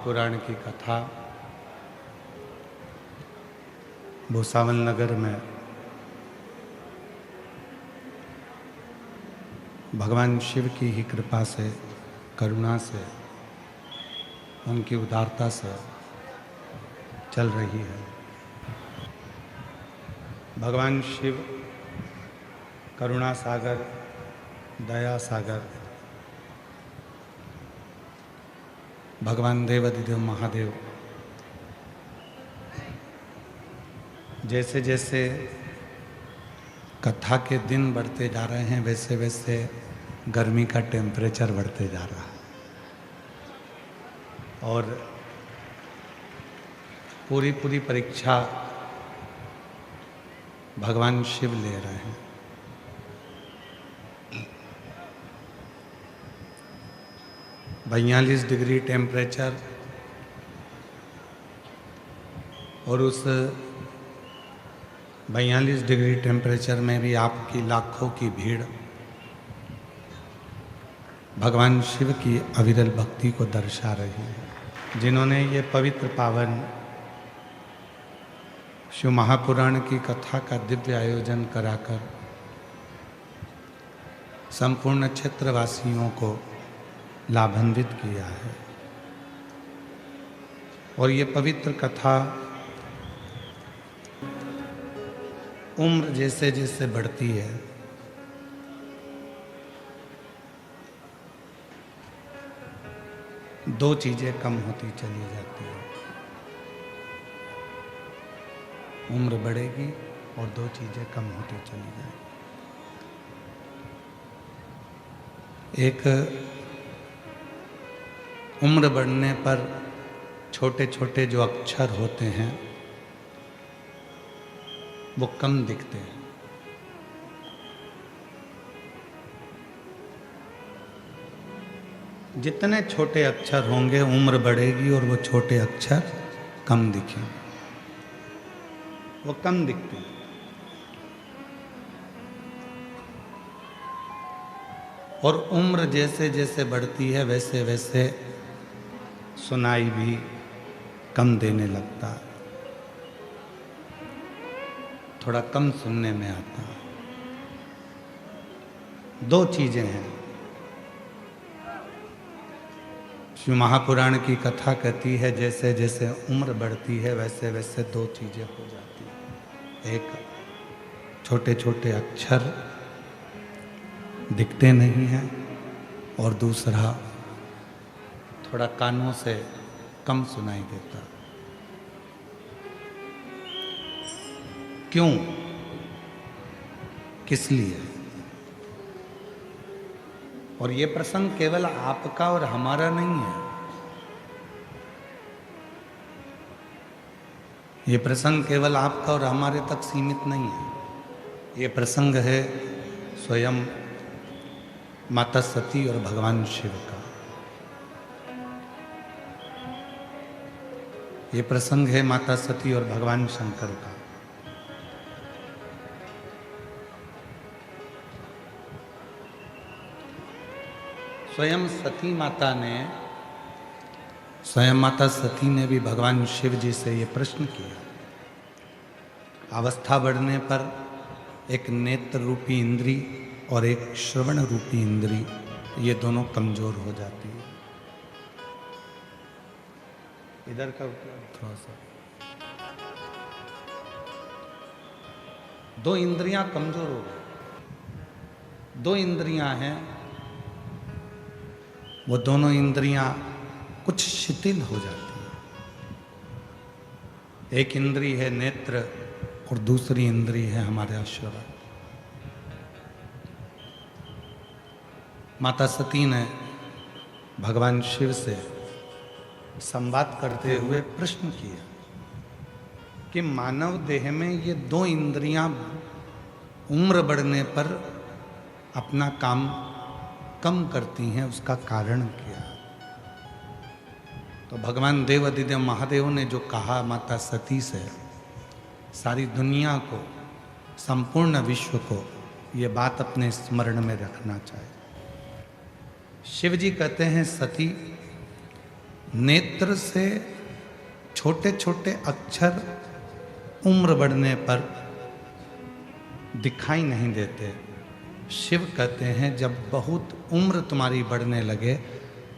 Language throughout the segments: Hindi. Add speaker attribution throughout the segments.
Speaker 1: पुराण की कथा भूसावल नगर में भगवान शिव की ही कृपा से, करुणा से, उनकी उदारता से चल रही है। भगवान शिव करुणा सागर, दया सागर, भगवान देवाधिदेव महादेव जैसे जैसे कथा के दिन बढ़ते जा रहे हैं वैसे वैसे गर्मी का टेम्परेचर बढ़ते जा रहा है और पूरी पूरी परीक्षा भगवान शिव ले रहे हैं। बयालीस डिग्री टेम्परेचर और उस 42 डिग्री टेम्परेचर में भी आपकी लाखों की भीड़ भगवान शिव की अविरल भक्ति को दर्शा रही है। जिन्होंने ये पवित्र पावन शिव महापुराण की कथा का दिव्य आयोजन कराकर संपूर्ण क्षेत्रवासियों को लाभान्वित किया है और ये पवित्र कथा उम्र जैसे जैसे बढ़ती है दो चीजें कम होती चली जाती है। उम्र बढ़ेगी और दो चीजें कम होती चली जाएगी। एक उम्र बढ़ने पर छोटे छोटे जो अक्षर होते हैं वो कम दिखते हैं। जितने छोटे अक्षर होंगे उम्र बढ़ेगी और वो छोटे अक्षर कम दिखेंगे, वो कम दिखते हैं। और उम्र जैसे जैसे बढ़ती है वैसे वैसे सुनाई भी कम देने लगता है, थोड़ा कम सुनने में आता है। दो चीजें हैं। शिव महापुराण की कथा कहती है जैसे जैसे उम्र बढ़ती है वैसे वैसे दो चीजें हो जाती हैं। एक छोटे छोटे अक्षर दिखते नहीं हैं और दूसरा थोड़ा कानों से कम सुनाई देता। क्यों, किस लिए? और ये प्रसंग केवल आपका और हमारा नहीं है। ये प्रसंग केवल आपका और हमारे तक सीमित नहीं है। ये प्रसंग है स्वयं माता सती और भगवान शिव का। ये प्रसंग है माता सती और भगवान शंकर का। स्वयं माता सती ने भी भगवान शिव जी से ये प्रश्न किया। अवस्था बढ़ने पर एक नेत्र रूपी इंद्री और एक श्रवण रूपी इंद्री ये दोनों कमजोर हो जाती है। इधर का थोड़ा सा, दो इंद्रियां कमजोर हो गई। दो इंद्रियां हैं, वो दोनों इंद्रियां कुछ शिथिल हो जाती है। एक इंद्री है नेत्र और दूसरी इंद्री है हमारे श्रवण। माता सती ने भगवान शिव से संवाद करते हुए प्रश्न किया कि मानव देह में ये दो इंद्रियां उम्र बढ़ने पर अपना काम कम करती हैं, उसका कारण क्या? तो भगवान देवाधिदेव महादेव ने जो कहा माता सती से, सारी दुनिया को, संपूर्ण विश्व को ये बात अपने स्मरण में रखना चाहिए। शिव जी कहते हैं सती नेत्र से छोटे छोटे अक्षर उम्र बढ़ने पर दिखाई नहीं देते। शिव कहते हैं जब बहुत उम्र तुम्हारी बढ़ने लगे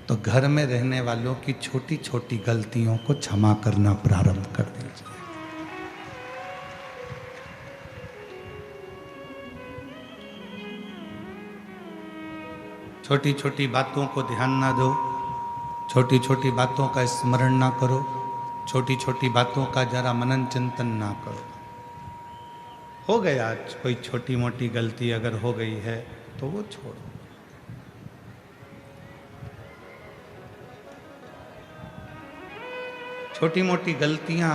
Speaker 1: तो घर में रहने वालों की छोटी छोटी गलतियों को क्षमा करना प्रारंभ कर दीजिए। छोटी छोटी बातों को ध्यान ना दो, छोटी छोटी बातों का स्मरण ना करो, छोटी छोटी बातों का जरा मनन चिंतन ना करो। हो गया कोई छोटी मोटी गलती अगर हो गई है तो वो छोड़ो। छोटी मोटी गलतियां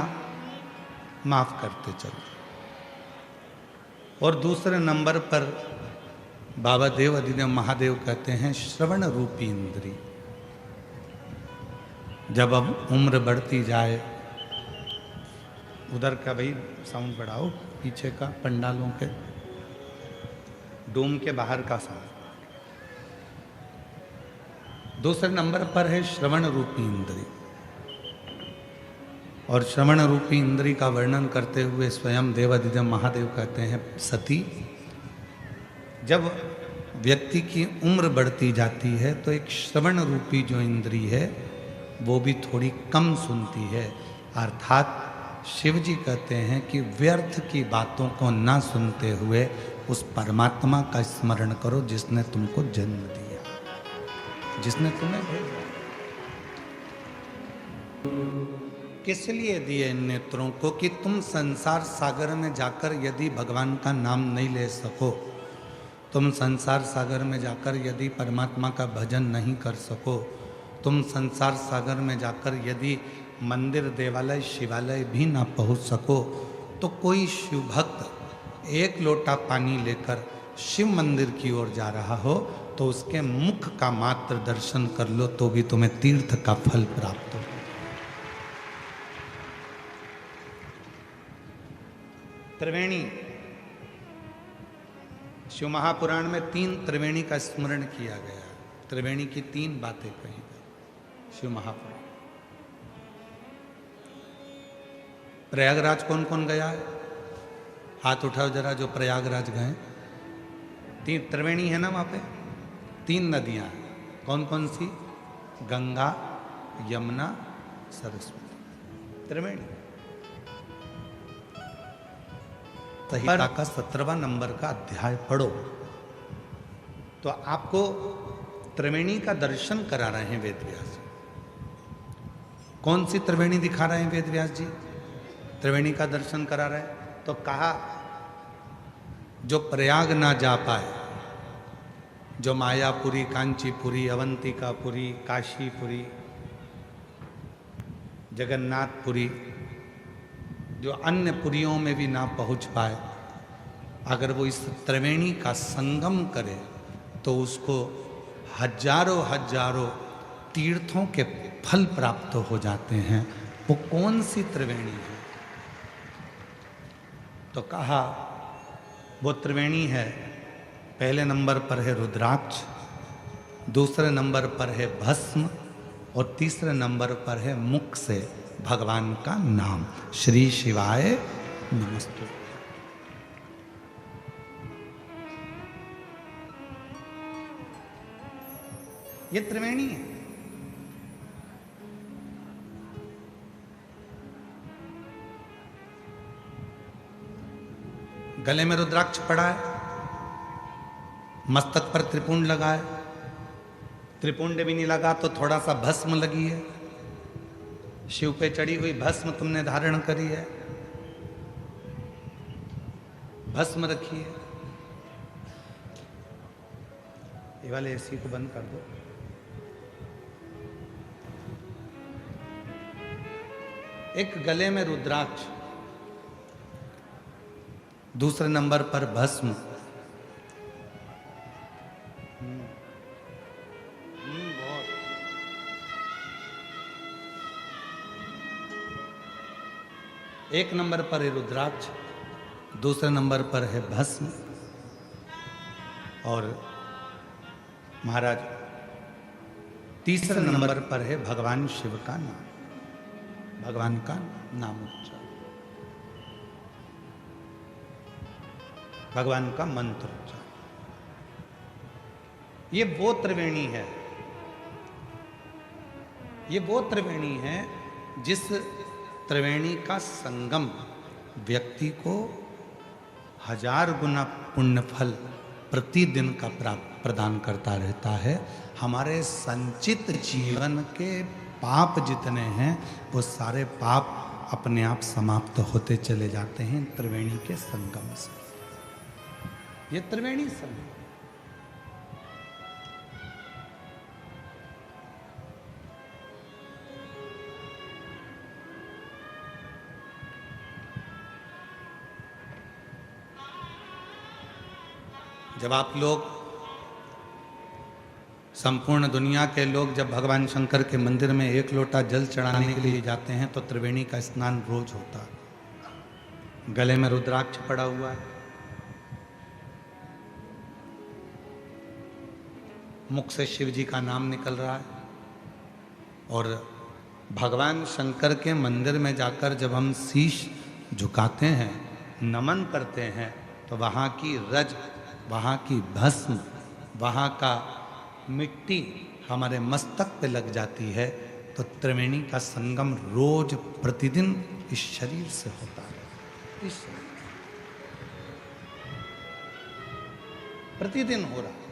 Speaker 1: माफ करते चलो। और दूसरे नंबर पर बाबा देव अधिदेव महादेव कहते हैं श्रवण रूपी इंद्री। जब अब उम्र बढ़ती जाए, उधर का भाई साउंड बढ़ाओ, पीछे का पंडालों के डोम के बाहर का साउंड। दूसरे नंबर पर है श्रवण रूपी इंद्री। और श्रवण रूपी इंद्री का वर्णन करते हुए स्वयं देवाधिदेव महादेव कहते हैं सती, जब व्यक्ति की उम्र बढ़ती जाती है तो एक श्रवण रूपी जो इंद्री है वो भी थोड़ी कम सुनती है। अर्थात शिव जी कहते हैं कि व्यर्थ की बातों को ना सुनते हुए उस परमात्मा का स्मरण करो जिसने तुमको जन्म दिया, जिसने तुम्हें भेजा। किस लिए दिए इन नेत्रों को? कि तुम संसार सागर में जाकर यदि भगवान का नाम नहीं ले सको, तुम संसार सागर में जाकर यदि परमात्मा का भजन नहीं कर सको, तुम संसार सागर में जाकर यदि मंदिर देवालय शिवालय भी ना पहुंच सको, तो कोई शिव भक्त एक लोटा पानी लेकर शिव मंदिर की ओर जा रहा हो तो उसके मुख का मात्र दर्शन कर लो तो भी तुम्हें तीर्थ का फल प्राप्त हो। त्रिवेणी, शिव महापुराण में 3 त्रिवेणी का स्मरण किया गया। त्रिवेणी की 3 बातें कही गई शिव महापुराण। प्रयागराज कौन कौन गया है? हाथ उठाओ जरा जो प्रयागराज गए। 3 त्रिवेणी है ना वहां पे, 3 नदियां हैं। कौन कौन सी? गंगा, यमुना, सरस्वती। त्रिवेणी। संहिता का 17वां नंबर का अध्याय पढ़ो तो आपको त्रिवेणी का दर्शन करा रहे हैं वेद व्यास जी। कौन सी त्रिवेणी दिखा रहे हैं वेद व्यास जी? त्रिवेणी का दर्शन करा रहे हैं। तो कहा जो प्रयाग ना जा पाए, जो मायापुरी, कांचीपुरी, अवंतिकापुरी, काशीपुरी, जगन्नाथपुरी, जो अन्य पुरियों में भी ना पहुंच पाए, अगर वो इस त्रिवेणी का संगम करे तो उसको हजारों हजारों तीर्थों के फल प्राप्त हो जाते हैं। वो कौन सी त्रिवेणी है? तो कहा वो त्रिवेणी है, पहले नंबर पर है रुद्राक्ष, दूसरे नंबर पर है भस्म और तीसरे नंबर पर है मुख से भगवान का नाम, श्री शिवाय नमस्तु। ये त्रिवेणी है। गले में रुद्राक्ष पड़ा है, मस्तक पर त्रिपुंड लगा है, त्रिपुंड भी नहीं लगा तो थोड़ा सा भस्म लगी है, शिव पे चढ़ी हुई भस्म तुमने धारण करी है, भस्म रखी है। ये वाले एसी को बंद कर दो। एक गले में रुद्राक्ष, दूसरे नंबर पर भस्म, एक नंबर पर है रुद्राक्ष, दूसरे नंबर पर है भस्म। और महाराज तीसरे नंबर पर है भगवान शिव का नाम, भगवान का नाम उच्चारण, भगवान का मंत्र उच्चारण। ये वो त्रिवेणी है, ये वो त्रिवेणी है जिस त्रिवेणी का संगम व्यक्ति को 1000 गुना पुण्य फल प्रतिदिन का प्रदान करता रहता है। हमारे संचित जीवन के पाप जितने हैं वो सारे पाप अपने आप समाप्त होते चले जाते हैं त्रिवेणी के संगम से। ये त्रिवेणी संगम, जब आप लोग, संपूर्ण दुनिया के लोग जब भगवान शंकर के मंदिर में 1 लोटा जल चढ़ाने के लिए जाते हैं तो त्रिवेणी का स्नान रोज होता है। गले में रुद्राक्ष पड़ा हुआ है, मुख से शिव जी का नाम निकल रहा है, और भगवान शंकर के मंदिर में जाकर जब हम शीश झुकाते हैं, नमन करते हैं, तो वहाँ की रज, वहाँ की भस्म, वहाँ का मिट्टी हमारे मस्तक पे लग जाती है। तो त्रिवेणी का संगम रोज प्रतिदिन इस शरीर से होता है, इस प्रतिदिन हो रहा है।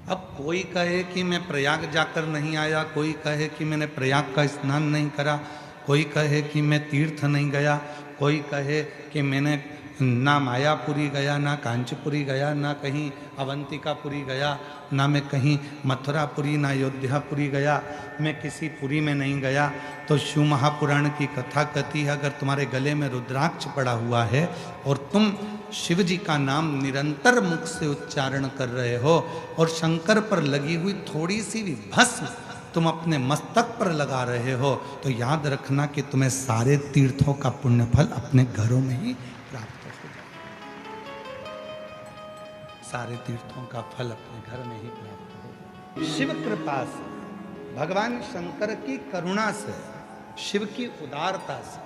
Speaker 1: अब कोई कहे कि मैं प्रयाग जाकर नहीं आया, कोई कहे कि मैंने प्रयाग का स्नान नहीं करा, कोई कहे कि मैं तीर्थ नहीं गया, कोई कहे कि मैंने ना मायापुरी गया, ना कांचीपुरी गया, ना कहीं अवंतिकापुरी गया, ना मैं कहीं मथुरापुरी, ना अयोध्यापुरी गया, मैं किसी पुरी में नहीं गया। तो शिव महापुराण की कथा कहती है, अगर तुम्हारे गले में रुद्राक्ष पड़ा हुआ है और तुम शिव जी का नाम निरंतर मुख से उच्चारण कर रहे हो और शंकर पर लगी हुई थोड़ी सी भी भस्म तुम अपने मस्तक पर लगा रहे हो, तो याद रखना कि तुम्हें सारे तीर्थों का पुण्य फल अपने घरों में ही प्राप्त हो जाए। सारे तीर्थों का फल अपने घर में ही प्राप्त हो। शिव कृपा से, भगवान शंकर की करुणा से, शिव की उदारता से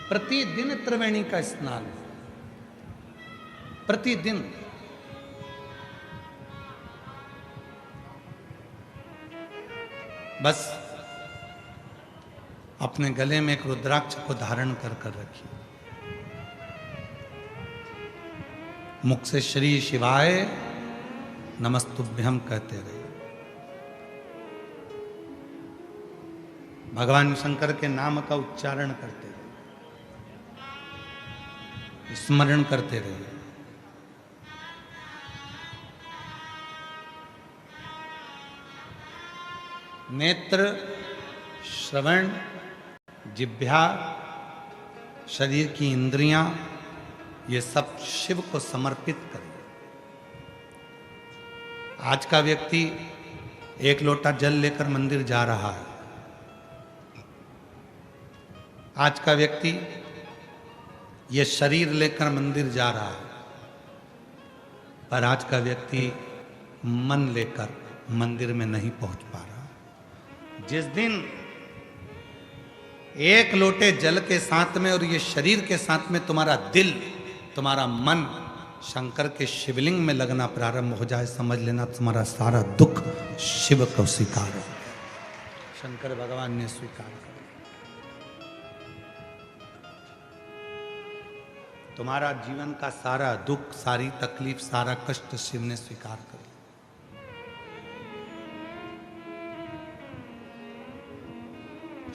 Speaker 1: प्रतिदिन त्रिवेणी का स्नान, प्रतिदिन। बस अपने गले में एक रुद्राक्ष को धारण कर कर रखिए, मुख से श्री शिवाय नमस्तुभ्यम कहते रहिए, भगवान शंकर के नाम का उच्चारण करते रहिए, स्मरण करते रहिए। नेत्र, श्रवण, जिह्वा, शरीर की इंद्रियां, ये सब शिव को समर्पित करें। आज का व्यक्ति 1 लोटा जल लेकर मंदिर जा रहा है, आज का व्यक्ति ये शरीर लेकर मंदिर जा रहा है, पर आज का व्यक्ति मन लेकर मंदिर में नहीं पहुंच पा रहा। जिस दिन 1 लोटे जल के साथ में और ये शरीर के साथ में तुम्हारा दिल, तुम्हारा मन शंकर के शिवलिंग में लगना प्रारंभ हो जाए, समझ लेना तुम्हारा सारा दुख शिव को स्वीकार हो, शंकर भगवान ने स्वीकार कर। तुम्हारा जीवन का सारा दुख, सारी तकलीफ, सारा कष्ट शिव ने स्वीकार कर।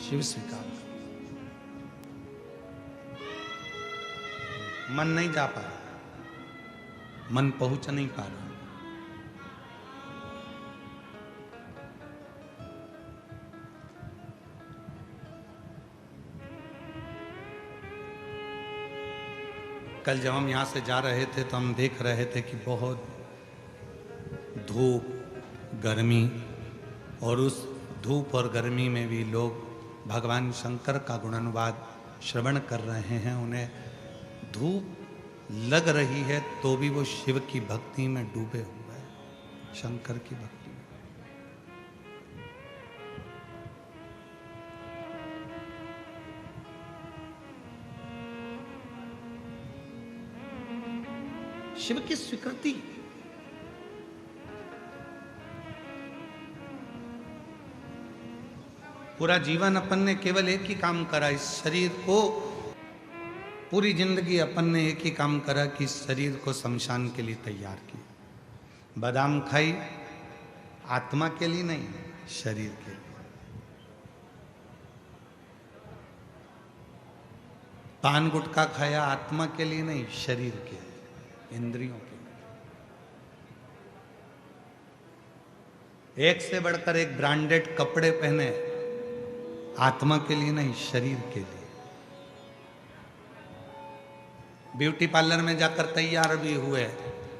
Speaker 1: शिव स्वीकार कर। मन नहीं जा पा रहा, मन पहुंच नहीं पा रहा। कल जब हम यहां से जा रहे थे तो हम देख रहे थे कि बहुत धूप, गर्मी, और उस धूप और गर्मी में भी लोग भगवान शंकर का गुणानुवाद श्रवण कर रहे हैं। उन्हें धूप लग रही है तो भी वो शिव की भक्ति में डूबे हुए है, शंकर की भक्ति में। शिव की स्वीकृति, पूरा जीवन अपन ने केवल एक ही काम करा, इस शरीर को, पूरी जिंदगी अपन ने एक ही काम करा कि शरीर को शमशान के लिए तैयार किया। बादाम खाई आत्मा के लिए नहीं, शरीर के लिए। पान गुटखा खाया आत्मा के लिए नहीं, शरीर के लिए, इंद्रियों के लिए। एक से बढ़कर एक ब्रांडेड कपड़े पहने, आत्मा के लिए नहीं, शरीर के लिए। ब्यूटी पार्लर में जाकर तैयार भी हुए,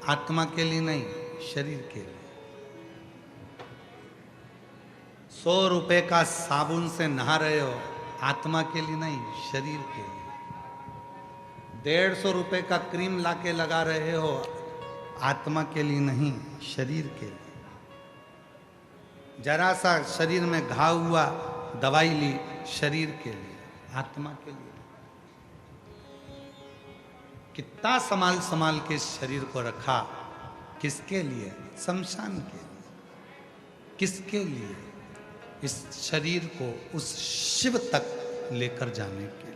Speaker 1: आत्मा के लिए नहीं, शरीर के लिए। 100 रुपए का साबुन से नहा रहे हो, आत्मा के लिए नहीं, शरीर के लिए। 150 रुपए का क्रीम लाके लगा रहे हो, आत्मा के लिए नहीं, शरीर के लिए। जरा सा शरीर में घाव हुआ, दवाई ली, शरीर के लिए, आत्मा के लिए। कितना संभाल संभाल के शरीर को रखा, किसके लिए? शमशान के लिए। किसके लिए? इस शरीर को उस शिव तक लेकर जाने के लिए।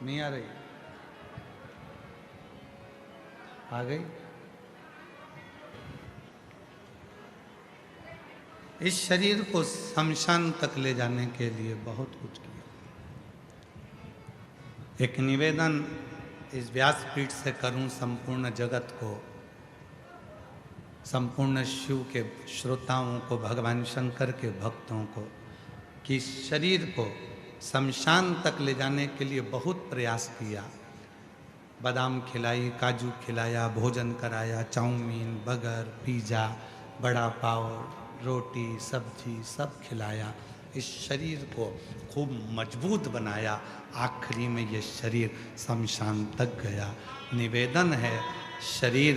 Speaker 1: नहीं आ रही? आ गई? इस शरीर को शमशान तक ले जाने के लिए बहुत कुछ किया। एक निवेदन इस व्यासपीठ से करूं संपूर्ण जगत को, संपूर्ण शिव के श्रोताओं को, भगवान शंकर के भक्तों को, कि शरीर को शमशान तक ले जाने के लिए बहुत प्रयास किया। बादाम खिलाई, काजू खिलाया, भोजन कराया, चाउमीन, बर्गर, पिज़्ज़ा, बड़ा पाव, रोटी, सब्जी सब खिलाया। इस शरीर को खूब मजबूत बनाया। आखिरी में ये शरीर शमशान तक गया। निवेदन है, शरीर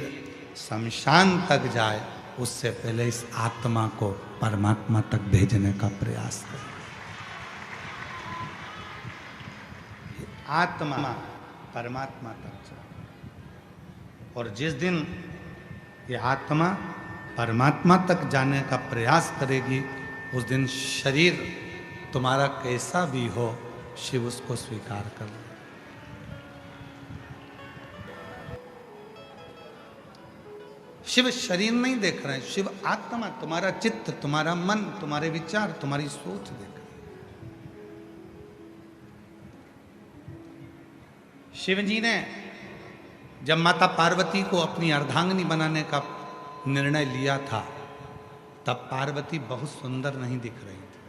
Speaker 1: शमशान तक जाए उससे पहले इस आत्मा को परमात्मा तक भेजने का प्रयास करें। आत्मा परमात्मा तक जाए, और जिस दिन ये आत्मा परमात्मा तक जाने का प्रयास करेगी, उस दिन शरीर तुम्हारा कैसा भी हो, शिव उसको स्वीकार कर ले। शिव शरीर नहीं देख रहे हैं, शिव आत्मा, तुम्हारा चित्त, तुम्हारा मन, तुम्हारे विचार, तुम्हारी सोच देख रहे हैं। शिव जी ने जब माता पार्वती को अपनी अर्धांगिनी बनाने का निर्णय लिया था, तब पार्वती बहुत सुंदर नहीं दिख रही थी।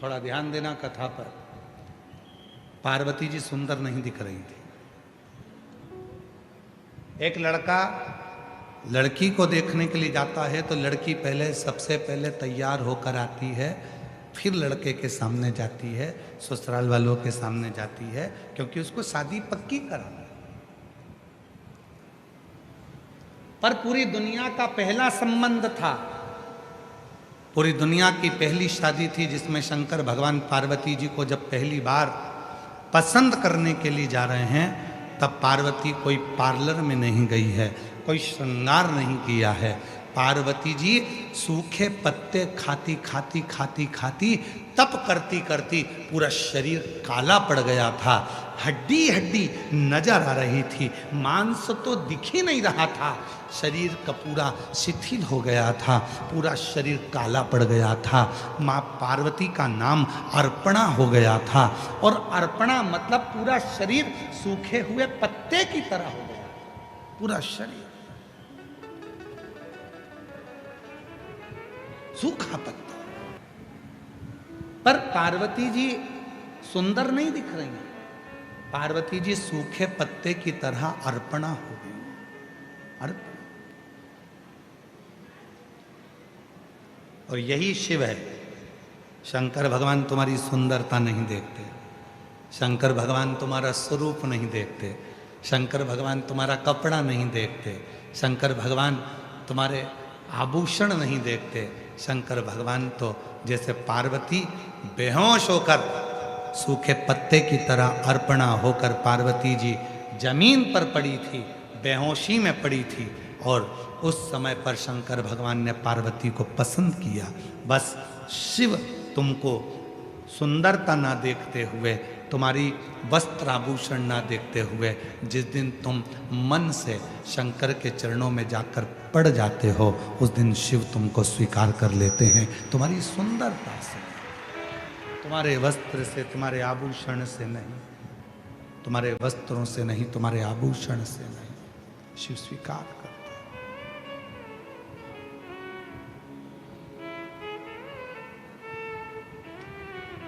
Speaker 1: थोड़ा ध्यान देना कथा पर। पार्वती जी सुंदर नहीं दिख रही थी। एक लड़का लड़की को देखने के लिए जाता है तो लड़की पहले, सबसे पहले तैयार होकर आती है, फिर लड़के के सामने जाती है, ससुराल वालों के सामने जाती है, क्योंकि उसको शादी पक्की कराना। पर पूरी दुनिया का पहला संबंध था, पूरी दुनिया की पहली शादी थी, जिसमें शंकर भगवान पार्वती जी को जब पहली बार पसंद करने के लिए जा रहे हैं, तब पार्वती कोई पार्लर में नहीं गई है, कोई श्रृंगार नहीं किया है। पार्वती जी सूखे पत्ते खाती खाती खाती खाती, तप करती करती पूरा शरीर काला पड़ गया था। हड्डी हड्डी नजर आ रही थी, मांस तो दिख ही नहीं रहा था। शरीर का पूरा शिथिल हो गया था, पूरा शरीर काला पड़ गया था। माँ पार्वती का नाम अर्पणा हो गया था, और अर्पणा मतलब पूरा शरीर सूखे हुए पत्ते की तरह हो गया, पूरा शरीर सूखा पत्ता। पर पार्वती जी सुंदर नहीं दिख रही हैं, पार्वती जी सूखे पत्ते की तरह अर्पणा हो गई। अर्पणा, और यही शिव है। शंकर भगवान तुम्हारी सुंदरता नहीं देखते, शंकर भगवान तुम्हारा स्वरूप नहीं देखते, शंकर भगवान तुम्हारा कपड़ा नहीं देखते, शंकर भगवान तुम्हारे आभूषण नहीं देखते। शंकर भगवान तो जैसे पार्वती बेहोश होकर सूखे पत्ते की तरह अर्पणा होकर पार्वती जी जमीन पर पड़ी थी, बेहोशी में पड़ी थी, और उस समय पर शंकर भगवान ने पार्वती को पसंद किया। बस शिव तुमको सुंदरता ना देखते हुए, तुम्हारी वस्त्र आभूषण ना देखते हुए, जिस दिन तुम मन से शंकर के चरणों में जाकर पड़ जाते हो, उस दिन शिव तुमको स्वीकार कर लेते हैं। तुम्हारी सुंदरता से, तुम्हारे वस्त्र से, तुम्हारे आभूषण से नहीं, तुम्हारे वस्त्रों से नहीं, तुम्हारे आभूषण से नहीं, शिव स्वीकार करते हैं।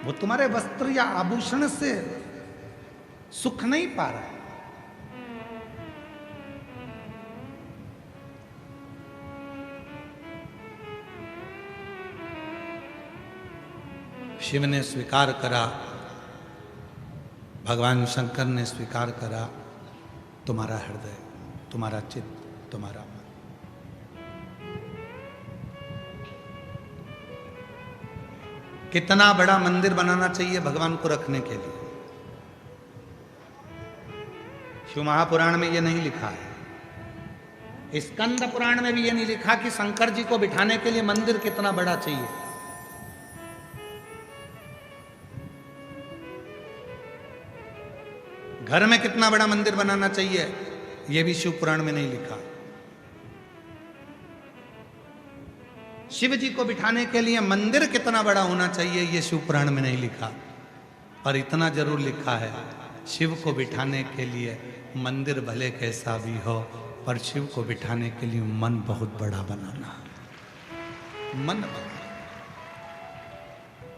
Speaker 1: वो तुम्हारे वस्त्र या आभूषण से सुख नहीं पा रहा है। शिव ने स्वीकार करा, भगवान शंकर ने स्वीकार करा तुम्हारा हृदय, तुम्हारा चित्त, तुम्हारा मन। कितना बड़ा मंदिर बनाना चाहिए भगवान को रखने के लिए? शिव महापुराण में यह नहीं लिखा है, स्कंद पुराण में भी यह नहीं लिखा कि शंकर जी को बिठाने के लिए मंदिर कितना बड़ा चाहिए। घर में कितना बड़ा मंदिर बनाना चाहिए, यह भी शिव पुराण में नहीं लिखा। शिव जी को बिठाने के लिए मंदिर कितना बड़ा होना चाहिए, यह शिव पुराण में नहीं लिखा। पर इतना जरूर लिखा है, शिव को बिठाने के लिए मंदिर भले कैसा भी हो, पर शिव को बिठाने के लिए मन बहुत बड़ा बनाना। मन बड़ा,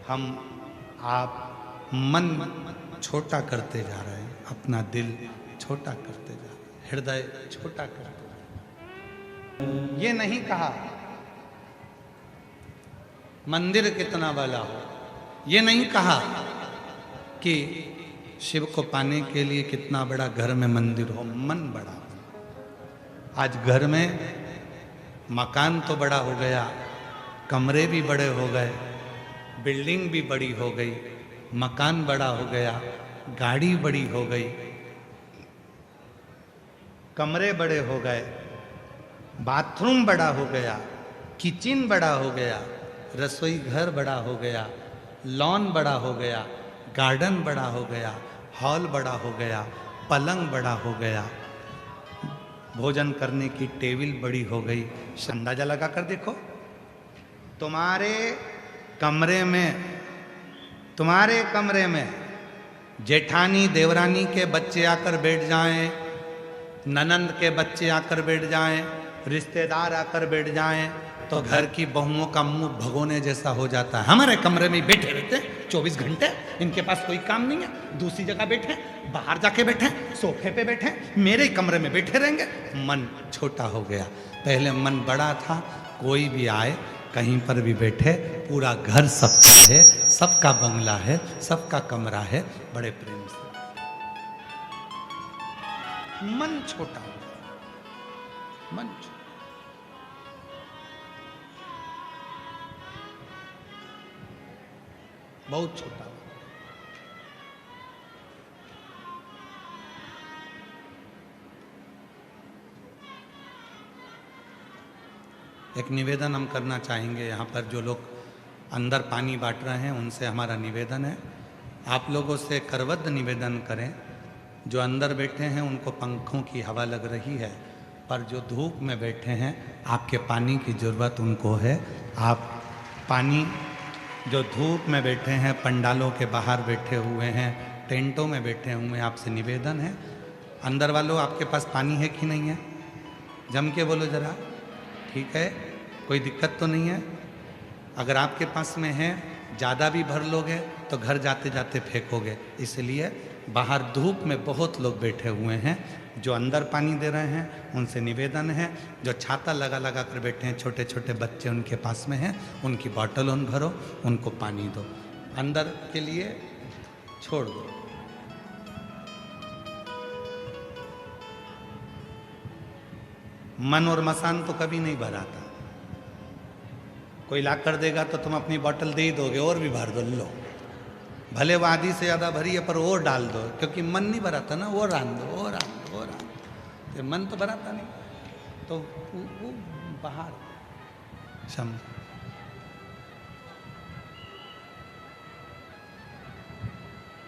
Speaker 1: हम आप मन छोटा करते जा रहे हैं, अपना दिल छोटा करते जा रहे हैं, हृदय छोटा करते जा रहे हैं। ये नहीं कहा मंदिर कितना बड़ा हो, ये नहीं कहा कि शिव को पाने के लिए कितना बड़ा घर में मंदिर हो, मन बड़ा हो। आज घर में मकान तो बड़ा हो गया, कमरे भी बड़े हो गए, बिल्डिंग भी बड़ी हो गई, मकान बड़ा हो गया, गाड़ी बड़ी हो गई, कमरे बड़े हो गए, बाथरूम बड़ा हो गया, किचन बड़ा हो गया, रसोई घर बड़ा हो गया, लॉन बड़ा हो गया, गार्डन बड़ा हो गया, हॉल बड़ा हो गया, पलंग बड़ा हो गया, भोजन करने की टेबल बड़ी हो गई। अंदाजा लगा कर देखो, तुम्हारे कमरे में जेठानी देवरानी के बच्चे आकर बैठ जाएं, ननंद के बच्चे आकर बैठ जाएं, रिश्तेदार आकर बैठ जाएं, तो घर की बहुओं का मुंह भगोने जैसा हो जाता है। हमारे कमरे में बैठे रहते हैं 24 घंटे, इनके पास कोई काम नहीं है, दूसरी जगह बैठे, बाहर जाके बैठे, सोफे पे बैठे, मेरे कमरे में बैठे रहेंगे। मन छोटा हो गया। पहले मन बड़ा था, कोई भी आए, कहीं पर भी बैठे, पूरा घर सबका है, सबका बंगला है, सबका कमरा है, बड़े प्रेम से। मन छोटा हो गया, मन छोटा, बहुत छोटा। एक निवेदन हम करना चाहेंगे, यहाँ पर जो लोग अंदर पानी बांट रहे हैं उनसे हमारा निवेदन है, आप लोगों से करबद्ध निवेदन करें, जो अंदर बैठे हैं उनको पंखों की हवा लग रही है, पर जो धूप में बैठे हैं आपके पानी की ज़रूरत उनको है। आप पानी, जो धूप में बैठे हैं, पंडालों के बाहर बैठे हुए हैं, टेंटों में बैठे हुए हैं, आपसे निवेदन है, अंदर वालों आपके पास पानी है कि नहीं है? जम के बोलो जरा, ठीक है, कोई दिक्कत तो नहीं है? अगर आपके पास में है, ज़्यादा भी भर लोगे तो घर जाते जाते फेंकोगे, इसलिए बाहर धूप में बहुत लोग बैठे हुए हैं, जो अंदर पानी दे रहे हैं उनसे निवेदन है, जो छाता लगा लगा कर बैठे हैं, छोटे छोटे बच्चे उनके पास में हैं, उनकी बॉटल उन भरो, उनको पानी दो, अंदर के लिए छोड़ दो। मन और मसान तो कभी नहीं भराता। कोई ला कर देगा तो तुम अपनी बोतल दे ही दोगे, और भी भर दो, लो भले वो आधी से ज़्यादा भरी है पर और डाल दो, क्योंकि मन नहीं भराता ना, वो रान दो, वो रान दो, वो रान दो। तो मन तो भराता नहीं, तो वो बाहर समझ।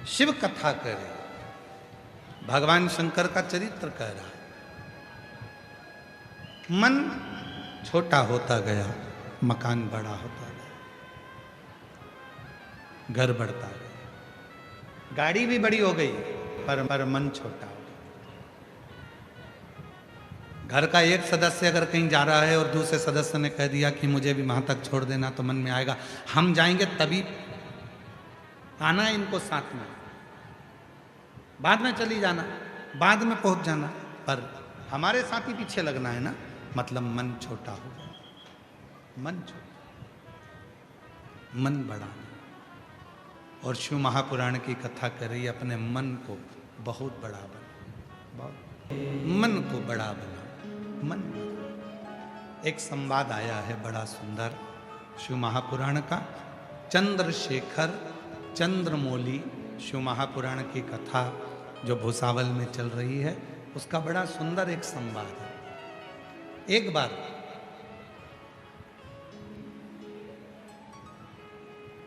Speaker 1: शिव कथा करे, भगवान शंकर का चरित्र कह रहा है। मन छोटा होता गया, मकान बड़ा होता गया, घर बढ़ता गया, गाड़ी भी बड़ी हो गई पर मन छोटा हो गया। घर का एक सदस्य अगर कहीं जा रहा है और दूसरे सदस्य ने कह दिया कि मुझे भी वहां तक छोड़ देना, तो मन में आएगा हम जाएंगे तभी आना है इनको साथ में, बाद में चली जाना, बाद में पहुंच जाना, पर हमारे साथ ही पीछे लगना है ना। मतलब मन छोटा हो गया, मन छोटा, मन बड़ा। और शिव महापुराण की कथा कर रही, अपने मन को बहुत बड़ा बना, मन को बड़ा बना, मन बड़ा। एक संवाद आया है बड़ा सुंदर शिव महापुराण का, चंद्रशेखर चंद्रमौली शिव महापुराण की कथा जो भूसावल में चल रही है, उसका बड़ा सुंदर एक संवाद है। एक बार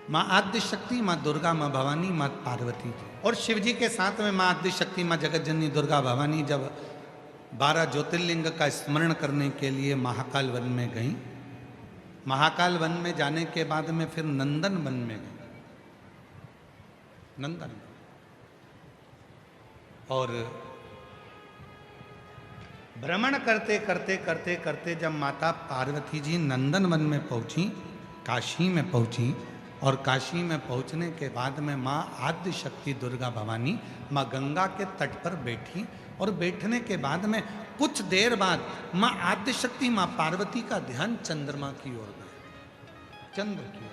Speaker 1: मां आद्य शक्ति, मां दुर्गा, मां भवानी, मां पार्वती जी और शिव जी के साथ में मां आद्य शक्ति, मां जगत जननी दुर्गा भवानी जब 12 ज्योतिर्लिंग का स्मरण करने के लिए महाकाल वन में गई, महाकाल वन में जाने के बाद में फिर नंदन वन में गई, नंदन। और भ्रमण करते करते करते करते जब माता पार्वती जी नंदन वन में पहुंची, काशी में पहुंची, और काशी में पहुंचने के बाद में माँ आद्य शक्ति दुर्गा भवानी माँ गंगा के तट पर बैठी, और बैठने के बाद में कुछ देर बाद माँ आद्य शक्ति माँ पार्वती का ध्यान चंद्रमा की ओर गया, चंद्र की ओर।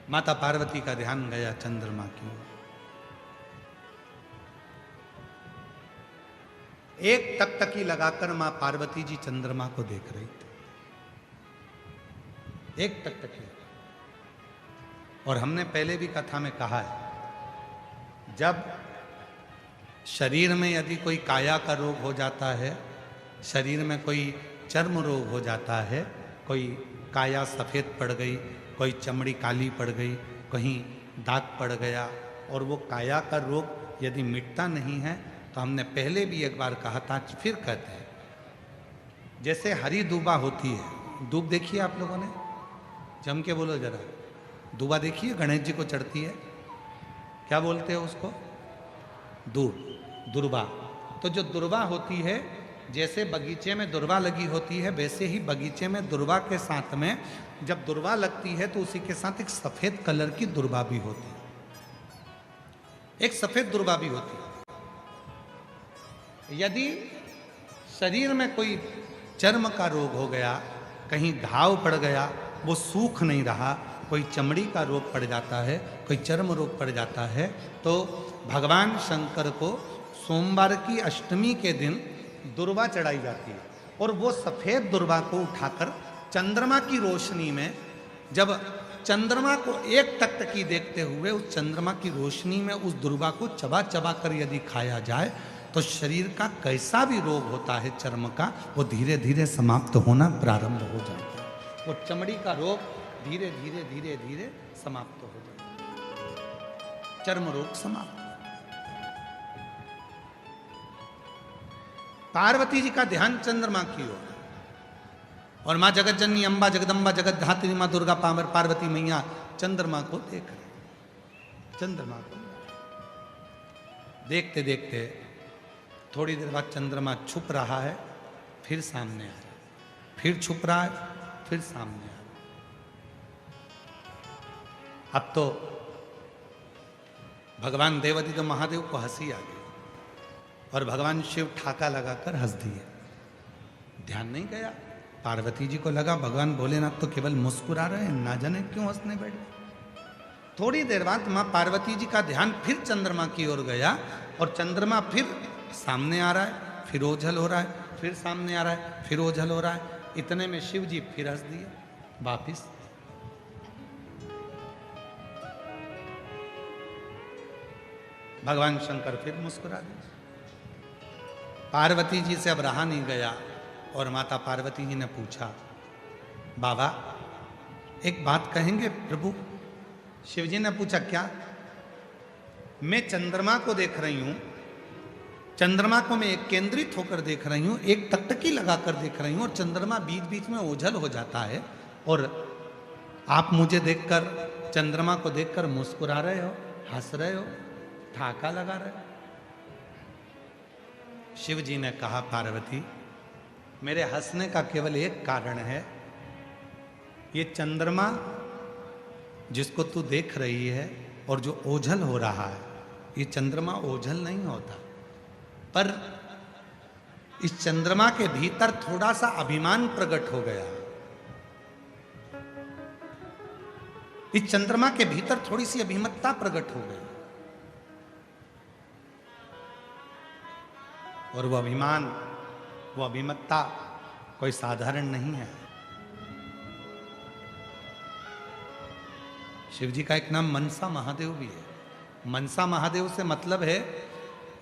Speaker 1: माता पार्वती का ध्यान गया चंद्रमा की ओर। एक टकटकी लगाकर मां पार्वती जी चंद्रमा को देख रही थी, एक टकटकी। और हमने पहले भी कथा में कहा है, जब शरीर में यदि कोई काया का रोग हो जाता है, शरीर में कोई चर्म रोग हो जाता है, कोई काया सफ़ेद पड़ गई, कोई चमड़ी काली पड़ गई, कहीं दाग पड़ गया, और वो काया का रोग यदि मिटता नहीं है, तो हमने पहले भी एक बार कहा था, फिर कहते हैं, जैसे हरी दूबा होती है, दूब देखिए आप लोगों ने, जम के बोलो जरा, दूबा देखिए गणेश जी को चढ़ती है, क्या बोलते हैं उसको? दूब, दुर्बा। तो जो दुर्बा होती है, जैसे बगीचे में दुर्बा लगी होती है, वैसे ही बगीचे में दुर्बा के साथ में जब दुर्बा लगती है तो उसी के साथ एक सफेद कलर की दुर्बा भी होती है, एक सफेद दुर्बा भी होती है। यदि शरीर में कोई चर्म का रोग हो गया, कहीं घाव पड़ गया, वो सूख नहीं रहा, कोई चमड़ी का रोग पड़ जाता है, कोई चर्म रोग पड़ जाता है, तो भगवान शंकर को सोमवार की अष्टमी के दिन दुर्बा चढ़ाई जाती है, और वो सफ़ेद दुर्बा को उठाकर चंद्रमा की रोशनी में, जब चंद्रमा को एक टकटकी देखते हुए उस चंद्रमा की रोशनी में उस दुर्बा को चबा चबा कर यदि खाया जाए, तो शरीर का कैसा भी रोग होता है चर्म का, वो धीरे धीरे समाप्त होना प्रारंभ हो जाता है। वो चमड़ी का रोग धीरे धीरे धीरे धीरे समाप्त हो जाता है, चर्म रोग समाप्त। पार्वती जी का ध्यान चंद्रमा की ओर, और माँ जगत जननी अम्बा जगदम्बा जगत धात्री माँ दुर्गा पावर पार्वती मैया चंद्रमा को देख रहे, चंद्रमा को देखते देखते थोड़ी देर बाद चंद्रमा छुप रहा है, फिर सामने आ रहा है, फिर छुप रहा है, फिर सामने आ रहा है। अब तो भगवान देवादित्य महादेव को हंसी आ गई, और भगवान शिव ठाका लगाकर हंस दिए, ध्यान नहीं गया। पार्वती जी को लगा भगवान भोलेनाथ तो केवल मुस्कुरा रहे हैं, ना जाने क्यों हंसने बैठे। थोड़ी देर बाद माँ पार्वती जी का ध्यान फिर चंद्रमा की ओर गया और चंद्रमा फिर सामने आ रहा है, फिर ओझल हो रहा है, फिर सामने आ रहा है, फिर ओझल हो रहा है। इतने में शिव जी फिर हंस दिए वापिस। भगवान शंकर फिर मुस्कुरा दिए। पार्वती जी से अब रहा नहीं गया और माता पार्वती जी ने पूछा, बाबा एक बात कहेंगे प्रभु? शिव जी ने पूछा, क्या? मैं चंद्रमा को देख रही हूं, चंद्रमा को मैं एक केंद्रित होकर देख रही हूं, एक टकटकी लगाकर देख रही हूं और चंद्रमा बीच बीच में ओझल हो जाता है और आप मुझे देखकर, चंद्रमा को देखकर मुस्कुरा रहे हो, हंस रहे हो, ठाका लगा रहे हो। शिव जी ने कहा, पार्वती मेरे हंसने का केवल एक कारण है, ये चंद्रमा जिसको तू देख रही है और जो ओझल हो रहा है, ये चंद्रमा ओझल नहीं होता, पर इस चंद्रमा के भीतर थोड़ा सा अभिमान प्रकट हो गया। इस चंद्रमा के भीतर थोड़ी सी अभिमतता प्रकट हो गई और वो अभिमान, वो अभिमतता कोई साधारण नहीं है। शिव जी का एक नाम मनसा महादेव भी है। मनसा महादेव से मतलब है,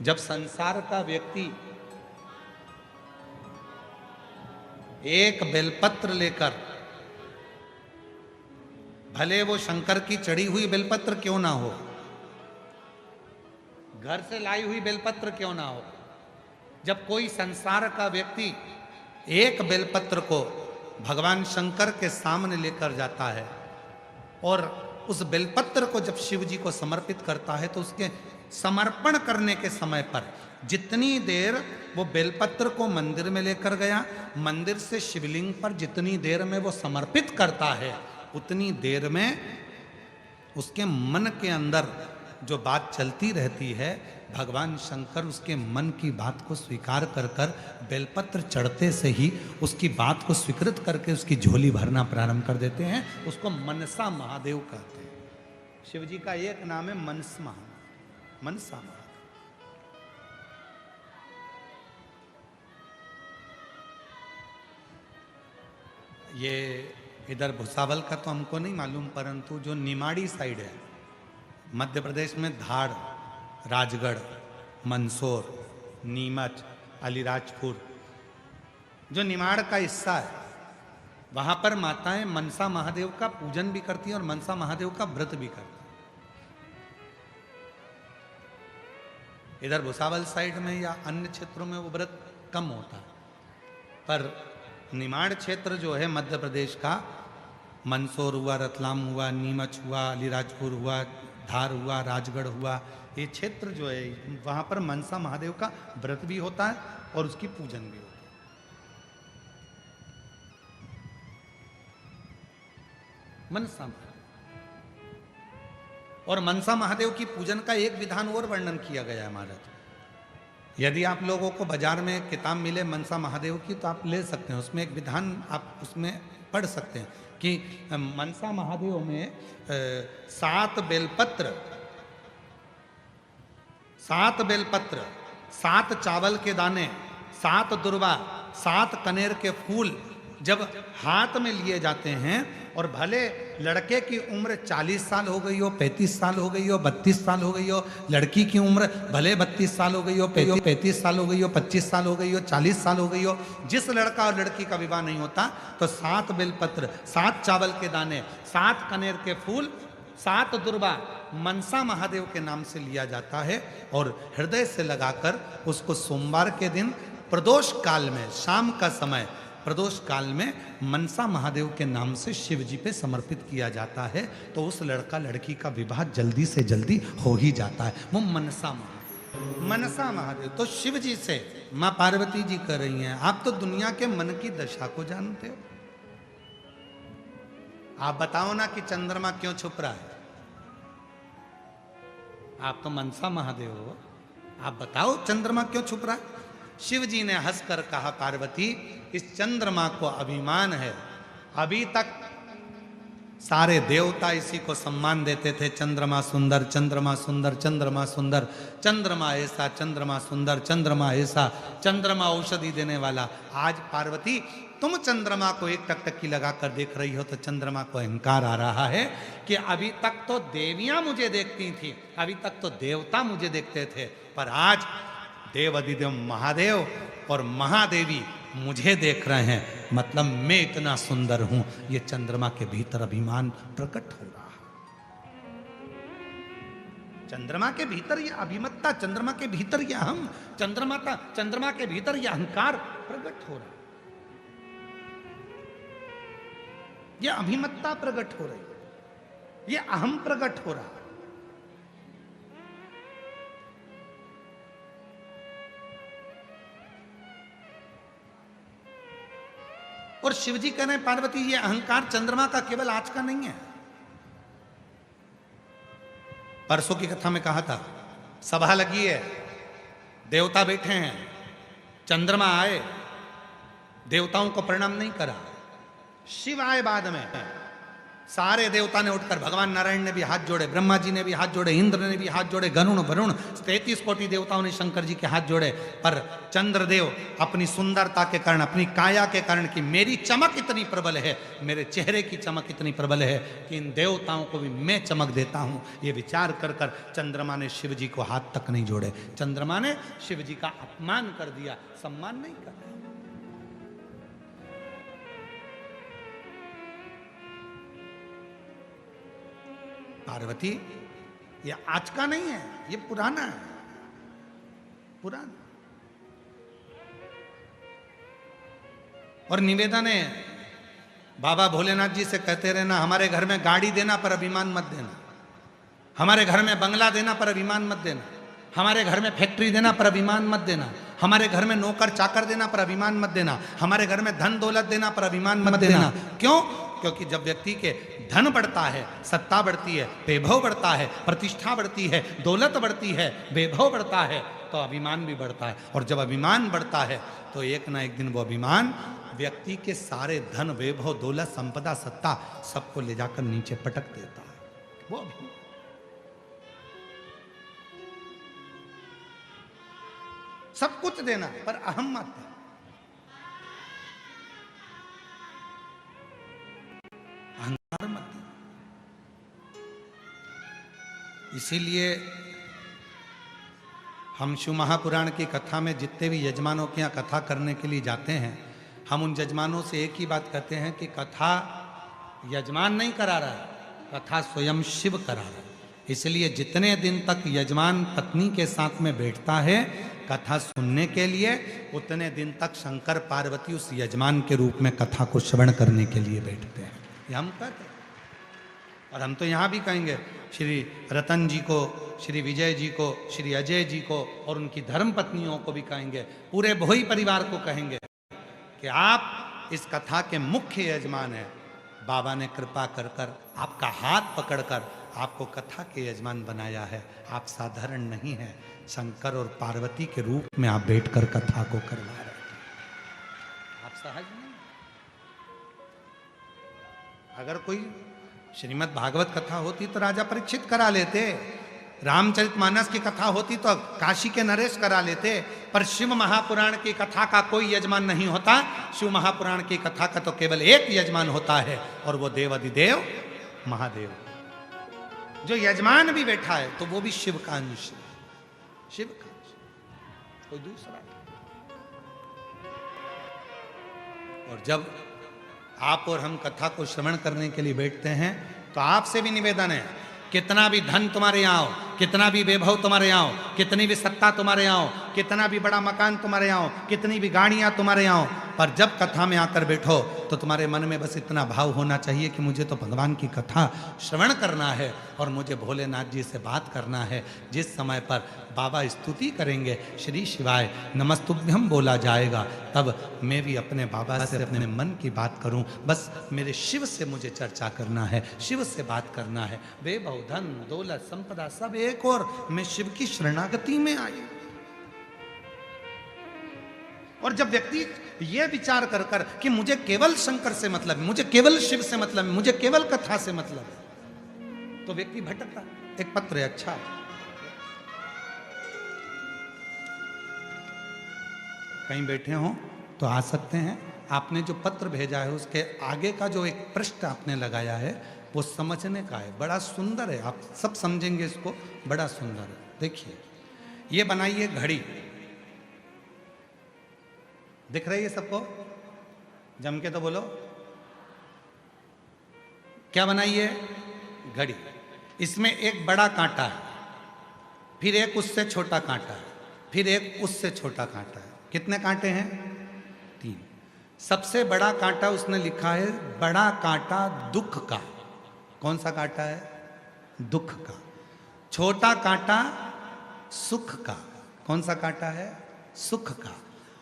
Speaker 1: जब संसार का व्यक्ति एक बेलपत्र लेकर, भले वो शंकर की चढ़ी हुई बेलपत्र क्यों ना हो, घर से लाई हुई बेलपत्र क्यों ना हो, जब कोई संसार का व्यक्ति एक बेलपत्र को भगवान शंकर के सामने लेकर जाता है और उस बेलपत्र को जब शिव जी को समर्पित करता है, तो उसके समर्पण करने के समय पर जितनी देर वो बेलपत्र को मंदिर में लेकर गया, मंदिर से शिवलिंग पर जितनी देर में वो समर्पित करता है, उतनी देर में उसके मन के अंदर जो बात चलती रहती है, भगवान शंकर उसके मन की बात को स्वीकार कर कर बेलपत्र चढ़ते से ही उसकी बात को स्वीकृत करके उसकी झोली भरना प्रारंभ कर देते हैं। उसको मनसा महादेव कहते हैं। शिव जी का एक नाम है मनसा महादेव। ये इधर भुसावल का तो हमको नहीं मालूम, परंतु जो निमाड़ी साइड है मध्य प्रदेश में, धार, राजगढ़, मंदसौर, नीमच, अलीराजपुर, जो निमाड़ का हिस्सा है, वहां पर माताएं मनसा महादेव का पूजन भी करती हैं और मनसा महादेव का व्रत भी करती हैं। इधर भुसावल साइड में या अन्य क्षेत्रों में वो व्रत कम होता है, पर निमाड़ क्षेत्र जो है मध्य प्रदेश का, मंदसौर हुआ, रतलाम हुआ, नीमच हुआ, अलीराजपुर हुआ, धार हुआ, राजगढ़ हुआ, ये क्षेत्र जो है वहां पर मनसा महादेव का व्रत भी होता है और उसकी पूजन भी होता है। मनसा और मनसा महादेव की पूजन का एक विधान और वर्णन किया गया है महाराज। यदि आप लोगों को बाजार में किताब मिले मनसा महादेव की, तो आप ले सकते हैं, उसमें एक विधान आप उसमें पढ़ सकते हैं कि मनसा महादेव में 7 बेलपत्र, 7 चावल के दाने, 7 दुर्वा, 7 कनेर के फूल जब हाथ में लिए जाते हैं, और भले लड़के की उम्र 40 साल हो गई हो, 35 साल हो गई हो, 32 साल हो गई हो, लड़की की उम्र भले 32 साल हो गई हो, 35 साल हो गई हो, 25 साल हो गई हो, 40 साल हो गई हो, जिस लड़का और लड़की का विवाह नहीं होता, तो 7 बेलपत्र, 7 चावल के दाने, 7 कनेर के फूल, 7 दुर्वा मनसा महादेव के नाम से लिया जाता है और हृदय से लगाकर उसको सोमवार के दिन प्रदोष काल में, शाम का समय प्रदोष काल में मनसा महादेव के नाम से शिव जी पे समर्पित किया जाता है, तो उस लड़का लड़की का विवाह जल्दी से जल्दी हो ही जाता है। वो मनसा महादेव तो शिव जी से माँ पार्वती जी कर रही हैं, आप तो दुनिया के मन की दशा को जानते हो। आप बताओ ना कि चंद्रमा क्यों छुप रहा है? आप तो मनसा महादेव हो, आप बताओ चंद्रमा क्यों छुप रहा है? शिव जी ने हंसकर कहा, पार्वती इस चंद्रमा को अभिमान है, अभी तक सारे देवता इसी को सम्मान देते थे, चंद्रमा सुंदर, चंद्रमा सुंदर, चंद्रमा सुंदर, चंद्रमा ऐसा, चंद्रमा सुंदर, चंद्रमा ऐसा, चंद्रमा औषधि देने वाला। आज पार्वती तुम चंद्रमा को एक टकटकी लगाकर देख रही हो तो चंद्रमा को अहंकार आ रहा है कि अभी तक तो देवियां मुझे देखती थी, अभी तक तो देवता मुझे देखते थे, पर आज देव अधिदेव महादेव और महादेवी मुझे देख रहे हैं, मतलब मैं इतना सुंदर हूं। ये चंद्रमा के भीतर अभिमान प्रकट हो रहा है। चंद्रमा के भीतर ये अभिमत्ता, चंद्रमा के भीतर ये अहम, चंद्रमा के भीतर ये अहंकार प्रकट हो रहा है। ये अभिमत्ता प्रकट हो रही है, ये अहम प्रकट हो रहा है। और शिवजी कह रहे हैं पार्वती ये अहंकार चंद्रमा का केवल आज का नहीं है। परसों की कथा में कहा था, सभा लगी है, देवता बैठे हैं, चंद्रमा आए, देवताओं को प्रणाम नहीं करा, शिव आए बाद में, सारे देवता ने उठकर, भगवान नारायण ने भी हाथ जोड़े, ब्रह्मा जी ने भी हाथ जोड़े, इंद्र ने भी हाथ जोड़े, गरुण वरुण 33 कोटि देवताओं ने शंकर जी के हाथ जोड़े, पर चंद्रदेव अपनी सुंदरता के कारण, अपनी काया के कारण कि मेरी चमक इतनी प्रबल है, मेरे चेहरे की चमक इतनी प्रबल है कि इन देवताओं को भी मैं चमक देता हूं, ये विचार कर कर चंद्रमा ने शिव जी को हाथ तक नहीं जोड़े। चंद्रमा ने शिव जी का अपमान कर दिया, सम्मान नहीं कर दिया। पार्वती ये आज का नहीं है, ये पुराना है, पुराना। और निवेदन है, बाबा भोलेनाथ जी से कहते रहना, हमारे घर में गाड़ी देना पर अभिमान मत देना, हमारे घर में बंगला देना पर अभिमान मत देना, हमारे घर में फैक्ट्री देना पर अभिमान मत देना, हमारे घर में नौकर चाकर देना पर अभिमान मत देना, हमारे घर में धन दौलत देना पर अभिमान मत देना। क्यों? क्योंकि जब व्यक्ति के धन बढ़ता है, सत्ता बढ़ती है, वैभव बढ़ता है, प्रतिष्ठा बढ़ती है, दौलत बढ़ती है, वैभव बढ़ता है, तो अभिमान भी बढ़ता है। और जब अभिमान बढ़ता है तो एक ना एक दिन वो अभिमान व्यक्ति के सारे धन, वैभव, दौलत, संपदा, सत्ता सबको ले जाकर नीचे पटक देता है। वो अभिमान, सब कुछ देना पर अहम मत है। अहंकार मत है। इसीलिए हम शिव महापुराण की कथा में जितने भी यजमानों के यहाँ कथा करने के लिए जाते हैं, हम उन यजमानों से एक ही बात कहते हैं कि कथा यजमान नहीं करा रहा है, कथा स्वयं शिव करा रहा है। इसलिए जितने दिन तक यजमान पत्नी के साथ में बैठता है कथा सुनने के लिए, उतने दिन तक शंकर पार्वती उस यजमान के रूप में कथा को श्रवण करने के लिए बैठते हैं। ये हम कहते हैं। और हम तो यहाँ भी कहेंगे, श्री रतन जी को, श्री विजय जी को, श्री अजय जी को और उनकी धर्म पत्नियों को भी कहेंगे, पूरे भोई परिवार को कहेंगे कि आप इस कथा के मुख्य यजमान हैं। बाबा ने कृपा कर कर आपका हाथ पकड़कर आपको कथा के यजमान बनाया है। आप साधारण नहीं हैं, शंकर और पार्वती के रूप में आप बैठकर कथा को करवा रहे हैं। आप सहज नहीं। अगर कोई श्रीमद् भागवत कथा होती तो राजा परीक्षित करा लेते, रामचरितमानस की कथा होती तो काशी के नरेश करा लेते, पर शिव महापुराण की कथा का कोई यजमान नहीं होता। शिव महापुराण की कथा का तो केवल एक यजमान होता है और वो देवाधिदेव महादेव। जो यजमान भी बैठा है तो वो भी शिव का अंश, शिव का अंश, कोई दूसरा। और जब आप और हम कथा को श्रवण करने के लिए बैठते हैं तो आपसे भी निवेदन है, कितना भी धन तुम्हारे यहाँ हो, कितना भी वैभव तुम्हारे यहाँ हो, कितनी भी सत्ता तुम्हारे यहाँ हो, कितना भी बड़ा मकान तुम्हारे यहाँ हो, कितनी भी गाड़ियाँ तुम्हारे यहाँ हो, पर जब कथा में आकर बैठो तो तुम्हारे मन में बस इतना भाव होना चाहिए कि मुझे तो भगवान की कथा श्रवण करना है और मुझे भोलेनाथ जी से बात करना है। जिस समय पर बाबा स्तुति करेंगे, श्री शिवाय नमस्तुभ्यम बोला जाएगा, तब मैं भी अपने बाबा से अपने मन की बात करूं। बस मेरे शिव से मुझे चर्चा करना है, शिव से बात करना है। वैभव, धन, दौलत, संपदा सब एक और, मैं शिव की शरणागति में आई। और जब व्यक्ति ये विचार कर कर कि मुझे केवल शंकर से मतलब है, मुझे केवल शिव से मतलब है, मुझे केवल कथा से मतलब है, तो व्यक्ति भटकता। एक पत्र है, अच्छा कहीं बैठे हो तो आ सकते हैं। आपने जो पत्र भेजा है उसके आगे का जो एक पृष्ठ आपने लगाया है वो समझने का है, बड़ा सुंदर है, आप सब समझेंगे इसको, बड़ा सुंदर है। देखिए ये बनाइए घड़ी, दिख रही है सबको? जम के तो बोलो, क्या बनाइए? घड़ी। इसमें एक बड़ा कांटा है, फिर एक उससे छोटा कांटा है, फिर एक उससे छोटा कांटा है। कितने कांटे हैं? 3। सबसे बड़ा कांटा उसने लिखा है बड़ा कांटा दुख का। कौन सा कांटा है? दुख का। छोटा कांटा सुख का। कौन सा कांटा है? सुख का।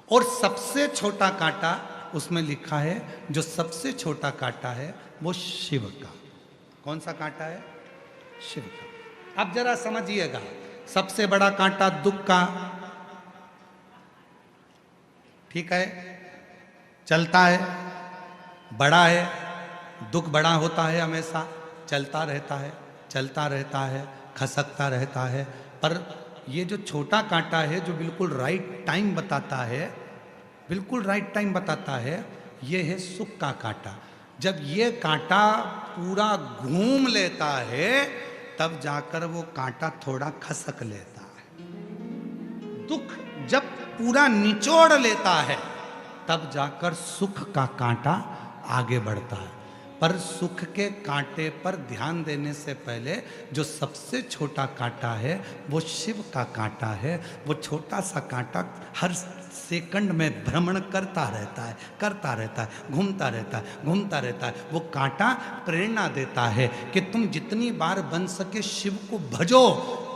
Speaker 1: और सबसे छोटा कांटा उसमें लिखा है, जो सबसे छोटा कांटा है वो शिव का। कौन सा कांटा है? शिव का। अब जरा समझिएगा, सबसे बड़ा कांटा दुख का, ठीक है, चलता है, बड़ा है, दुख बड़ा होता है हमेशा, चलता रहता है, चलता रहता है, खसकता रहता है। पर ये जो छोटा कांटा है, जो बिल्कुल राइट टाइम बताता है, बिल्कुल राइट टाइम बताता है, ये है सुख का कांटा। जब ये कांटा पूरा घूम लेता है तब जाकर वो कांटा थोड़ा खसक लेता है। दुख जब पूरा निचोड़ लेता है तब जाकर सुख का कांटा आगे बढ़ता है। पर सुख के कांटे पर ध्यान देने से पहले जो सबसे छोटा कांटा है वो शिव का कांटा है। वो छोटा सा कांटा हर सेकंड में भ्रमण करता रहता है, करता रहता है, घूमता रहता है, घूमता रहता है। वो कांटा प्रेरणा देता है कि तुम जितनी बार बन सके शिव को भजो,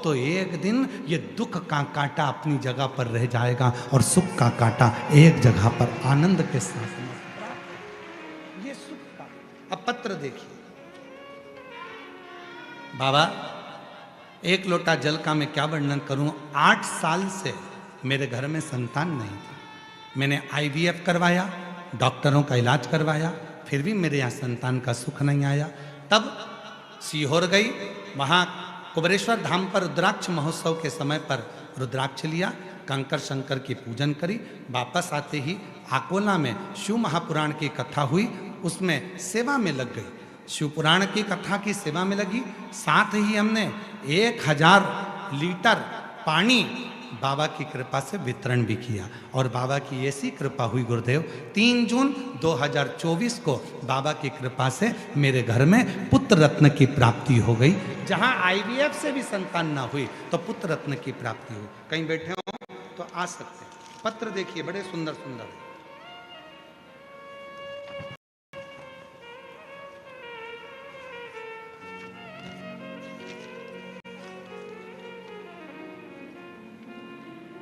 Speaker 1: तो एक दिन ये दुख का कांटा अपनी जगह पर रह जाएगा और सुख का कांटा एक जगह पर आनंद के साथ। ये सुख का। अब पत्र देखिए, बाबा एक लोटा जल का मैं क्या वर्णन करूं। 8 साल से मेरे घर में संतान नहीं था। मैंने IVF करवाया, डॉक्टरों का इलाज करवाया, फिर भी मेरे यहाँ संतान का सुख नहीं आया। तब सीहोर गई, वहाँ कुबेरेश्वर धाम पर रुद्राक्ष महोत्सव के समय पर रुद्राक्ष लिया, कंकर शंकर की पूजन करी। वापस आते ही आकोला में शिव महापुराण की कथा हुई, उसमें सेवा में लग गई। शिव पुराण की कथा की सेवा में लगी। साथ ही हमने 1000 लीटर पानी बाबा की कृपा से वितरण भी किया। और बाबा की ऐसी कृपा हुई गुरुदेव, 3 जून 2024 को बाबा की कृपा से मेरे घर में पुत्र रत्न की प्राप्ति हो गई। जहां IVF से भी संतान ना हुई तो पुत्र रत्न की प्राप्ति हुई। कहीं बैठे हो तो आ सकते हैं। पत्र देखिए, बड़े सुंदर सुंदर है।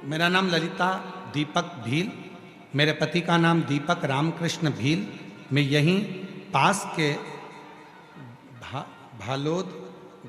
Speaker 1: मेरा नाम ललिता दीपक भील, मेरे पति का नाम दीपक रामकृष्ण भील। मैं यहीं पास के भालोद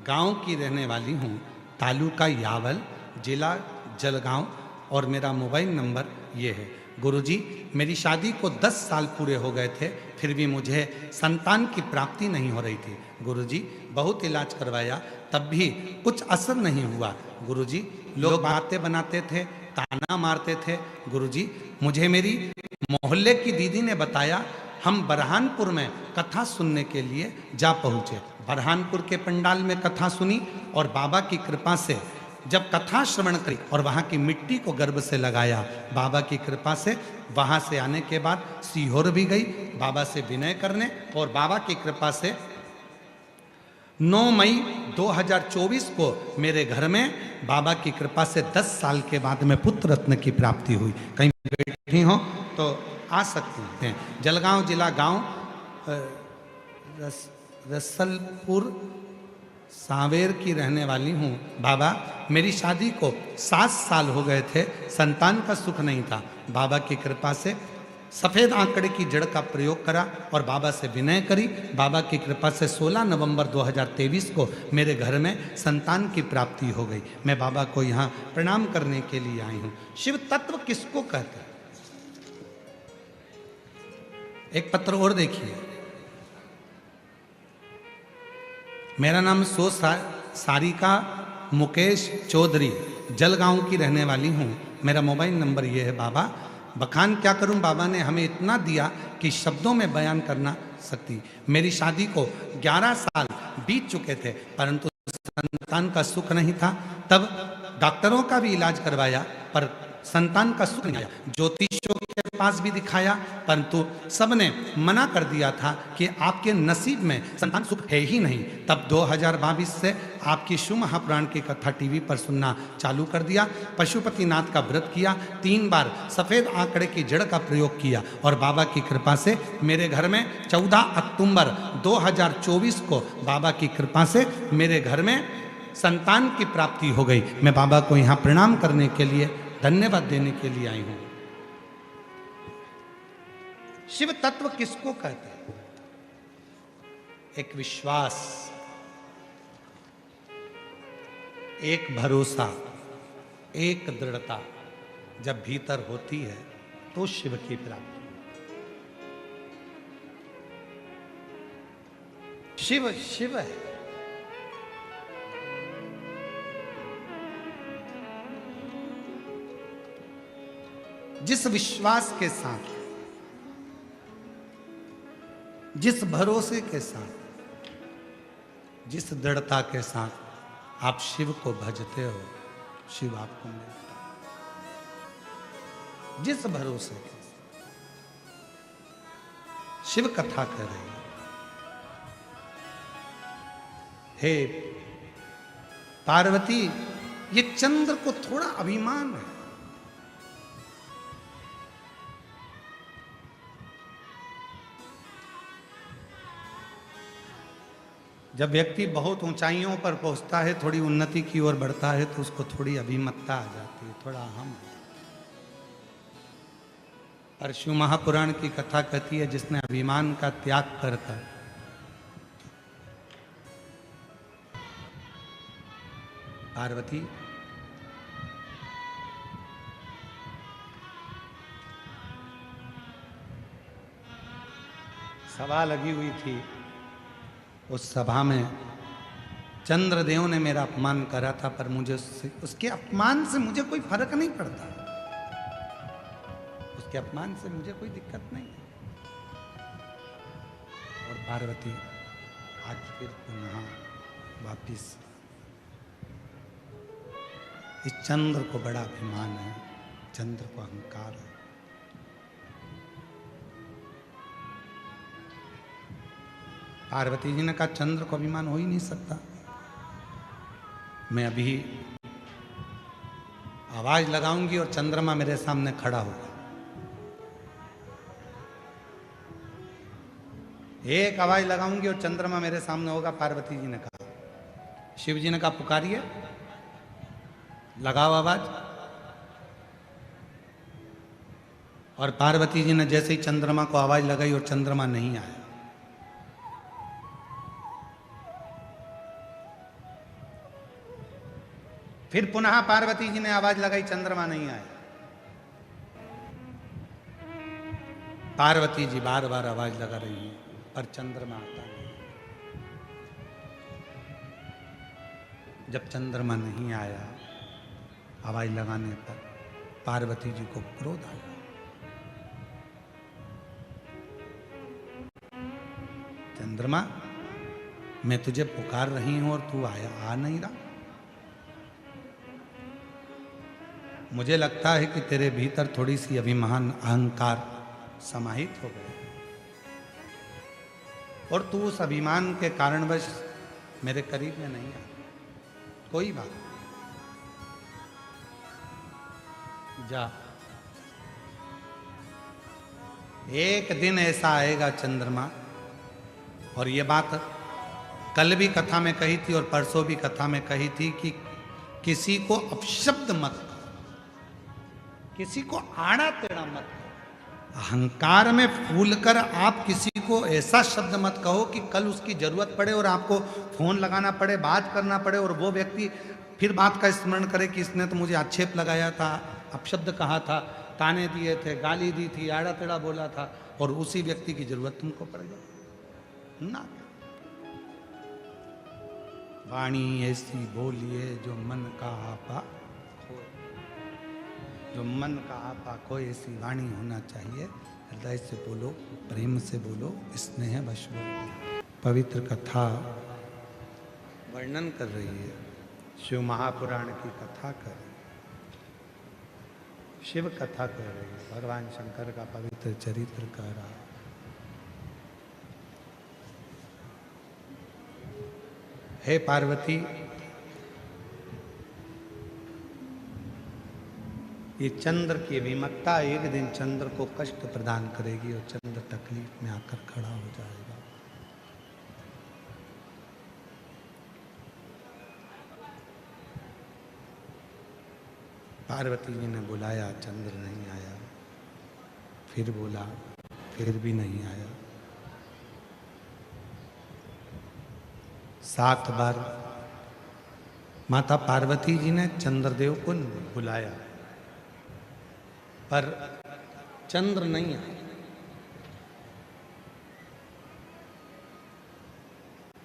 Speaker 1: गांव की रहने वाली हूं, तालुका यावल, जिला जलगांव, और मेरा मोबाइल नंबर ये है। गुरुजी, मेरी शादी को 10 साल पूरे हो गए थे, फिर भी मुझे संतान की प्राप्ति नहीं हो रही थी। गुरुजी, बहुत इलाज करवाया, तब भी कुछ असर नहीं हुआ। गुरुजी, लोग बातें बनाते थे, ताना मारते थे। गुरुजी, मुझे मेरी मोहल्ले की दीदी ने बताया, हम बरहानपुर में कथा सुनने के लिए जा पहुँचे। बरहानपुर के पंडाल में कथा सुनी और बाबा की कृपा से जब कथा श्रवण करी और वहाँ की मिट्टी को गर्भ से लगाया, बाबा की कृपा से वहाँ से आने के बाद सीहोर भी गई बाबा से विनय करने, और बाबा की कृपा से 9 मई 2024 को मेरे घर में बाबा की कृपा से 10 साल के बाद में पुत्र रत्न की प्राप्ति हुई। कहीं बैठी हो तो आ सकती हैं। जलगांव जिला गांव रसलपुर सांवेर की रहने वाली हूँ। बाबा, मेरी शादी को 7 साल हो गए थे, संतान का सुख नहीं था। बाबा की कृपा से सफ़ेद आंकड़े की जड़ का प्रयोग करा और बाबा से विनय करी। बाबा की कृपा से 16 नवंबर 2023 को मेरे घर में संतान की प्राप्ति हो गई। मैं बाबा को यहाँ प्रणाम करने के लिए आई हूँ। शिव तत्व किसको कहते हैं? एक पत्र और देखिए। मेरा नाम सारिका मुकेश चौधरी, जलगांव की रहने वाली हूँ। मेरा मोबाइल नंबर ये है बाबा। बखान क्या करूं, बाबा ने हमें इतना दिया कि शब्दों में बयान करना सकती। मेरी शादी को 11 साल बीत चुके थे, परंतु संतान का सुख नहीं था। तब डॉक्टरों का भी इलाज करवाया पर संतान का सुख नहीं आया। ज्योतिषियों के पास भी दिखाया, परंतु सबने मना कर दिया था कि आपके नसीब में संतान सुख है ही नहीं। तब 2022 से आपकी शिव महापुराण की कथा टीवी पर सुनना चालू कर दिया। पशुपतिनाथ का व्रत किया, 3 बार सफ़ेद आंकड़े की जड़ का प्रयोग किया और बाबा की कृपा से मेरे घर में 14 अक्टूबर 2024 को बाबा की कृपा से मेरे घर में संतान की प्राप्ति हो गई। मैं बाबा को यहाँ प्रणाम करने के लिए, धन्यवाद देने के लिए आई हूं। शिव तत्व किसको कहते हैं? एक विश्वास, एक भरोसा, एक दृढ़ता जब भीतर होती है तो शिव की प्राप्ति। शिव शिव है। जिस विश्वास के साथ, जिस भरोसे के साथ, जिस दृढ़ता के साथ आप शिव को भजते हो, शिव आपको मिलता है। जिस भरोसे के साथ शिव कथा कर रही है, हे पार्वती, ये चंद्र को थोड़ा अभिमान है। जब व्यक्ति बहुत ऊंचाइयों पर पहुंचता है, थोड़ी उन्नति की ओर बढ़ता है, तो उसको थोड़ी अभिमतता आ जाती है, थोड़ा अहम। पर शिव महापुराण की कथा कहती है, जिसने अभिमान का त्याग करता पार्वती सभा लगी हुई थी। उस सभा में चंद्रदेव ने मेरा अपमान करा था, पर मुझे उसके अपमान से मुझे कोई फर्क नहीं पड़ता। उसके अपमान से मुझे कोई दिक्कत नहीं है। और पार्वती आज फिर पुनः वापिस, इस चंद्र को बड़ा अभिमान है, चंद्र को अहंकार है। पार्वती जी ने कहा, चंद्र को अभिमान हो ही नहीं सकता। मैं अभी आवाज लगाऊंगी और चंद्रमा मेरे सामने खड़ा होगा। एक आवाज लगाऊंगी और चंद्रमा मेरे सामने होगा। पार्वती जी ने कहा, शिव जी ने कहा, पुकारिए, लगाओ आवाज। और पार्वती जी ने जैसे ही चंद्रमा को आवाज लगाई और चंद्रमा नहीं आया। फिर पुनः पार्वती जी ने आवाज लगाई, चंद्रमा नहीं आया। पार्वती जी बार बार आवाज लगा रही है, पर चंद्रमा आता नहीं। जब चंद्रमा नहीं आया आवाज लगाने पर, पार्वती जी को क्रोध आया। चंद्रमा, मैं तुझे पुकार रही हूं और तू आ नहीं रहा। मुझे लगता है कि तेरे भीतर थोड़ी सी अभिमान, अहंकार समाहित हो गए और तू उस अभिमान के कारणवश मेरे करीब में नहीं आ। कोई बात जा, एक दिन ऐसा आएगा चंद्रमा, और ये बात कल भी कथा में कही थी और परसों भी कथा में कही थी कि किसी को अपशब्द मत, किसी को आड़ा टेढ़ा मत कहो। अहंकार में फूलकर आप किसी को ऐसा शब्द मत कहो कि कल उसकी जरूरत पड़े और आपको फोन लगाना पड़े, बात करना पड़े, और वो व्यक्ति फिर बात का स्मरण करे कि इसने तो मुझे आक्षेप लगाया था, अपशब्द कहा था, ताने दिए थे, गाली दी थी, आड़ा टेढ़ा बोला था, और उसी व्यक्ति की जरूरत तुमको पड़ गई ना। वाणी ऐसी बोलिए जो मन का आपा खोए, जो मन का आपा खोए, ऐसी वाणी होना चाहिए। हृदय से बोलो, प्रेम से बोलो, स्नेह वश बोलो। पवित्र कथा वर्णन कर रही है, शिव महापुराण की कथा कर रही है, शिव कथा कर रही है, भगवान शंकर का पवित्र चरित्र कह रहा है। हे पार्वती, ये चंद्र की विमत्ता एक दिन चंद्र को कष्ट प्रदान करेगी और चंद्र तकलीफ में आकर खड़ा हो जाएगा। पार्वती जी ने बुलाया, चंद्र नहीं आया, फिर बोला, फिर भी नहीं आया। 7 बार माता पार्वती जी ने चंद्रदेव को बुलाया, पर चंद्र नहीं आया।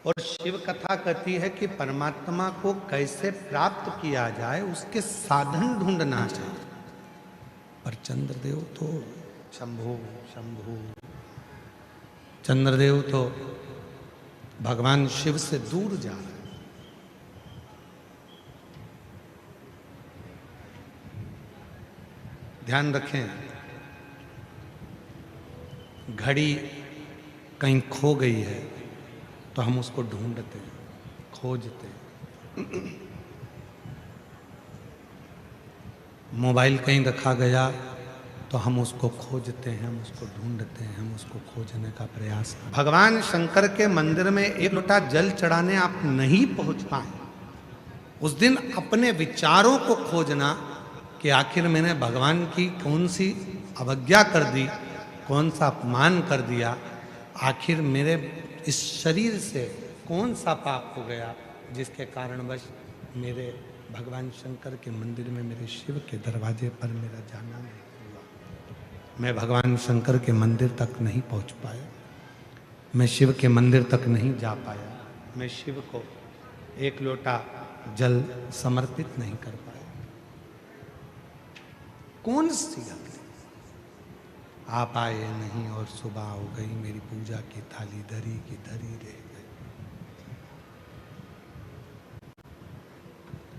Speaker 1: और शिव कथा कहती है कि परमात्मा को कैसे प्राप्त किया जाए उसके साधन ढूंढना चाहिए, पर चंद्रदेव तो शंभु शंभु, चंद्रदेव तो भगवान शिव से दूर जा रहे हैं। ध्यान रखें, घड़ी कहीं खो गई है तो हम उसको ढूंढते हैं, खोजते हैं। मोबाइल कहीं रखा गया तो हम उसको खोजते हैं, हम उसको ढूंढते हैं, हम उसको खोजने का प्रयास करते हैं। भगवान शंकर के मंदिर में एक लोटा जल चढ़ाने आप नहीं पहुंच पाए, उस दिन अपने विचारों को खोजना कि आखिर मैंने भगवान की कौन सी अवज्ञा कर दी, कौन सा अपमान कर दिया, आखिर मेरे इस शरीर से कौन सा पाप हो गया जिसके कारणवश मेरे भगवान शंकर के मंदिर में, मेरे शिव के दरवाजे पर मेरा जाना नहीं हुआ। मैं भगवान शंकर के मंदिर तक नहीं पहुंच पाया, मैं शिव के मंदिर तक नहीं जा पाया, मैं शिव को एक लोटा जल समर्पित नहीं कर पाया। कौन सी अक्ल? आप आए नहीं और सुबह हो गई, मेरी पूजा की थाली धरी की धरी रह गई।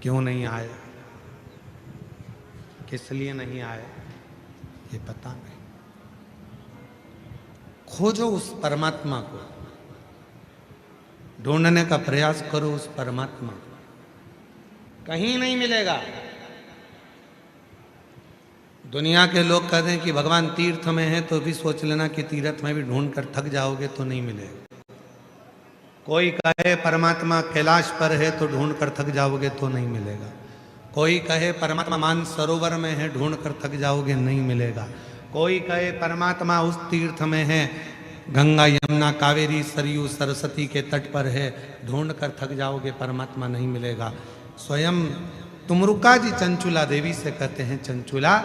Speaker 1: क्यों नहीं आए, किस लिए नहीं आए, ये पता नहीं। खोजो उस परमात्मा को, ढूंढने का प्रयास करो उस परमात्मा को, कहीं नहीं मिलेगा। दुनिया के लोग कहते हैं कि भगवान तीर्थ में है, तो भी सोच लेना कि तीर्थ में भी ढूंढ कर थक जाओगे तो नहीं मिलेगा। कोई कहे परमात्मा कैलाश पर है तो ढूंढ कर थक जाओगे तो नहीं मिलेगा। कोई कहे परमात्मा मान सरोवर में है, ढूंढ कर थक जाओगे, नहीं मिलेगा। कोई कहे परमात्मा उस तीर्थ में है, गंगा यमुना कावेरी सरयू सरस्वती के तट पर है, ढूंढ कर थक जाओगे, परमात्मा नहीं मिलेगा। स्वयं तुमरुका जी चंचुला देवी से कहते हैं, चंचुला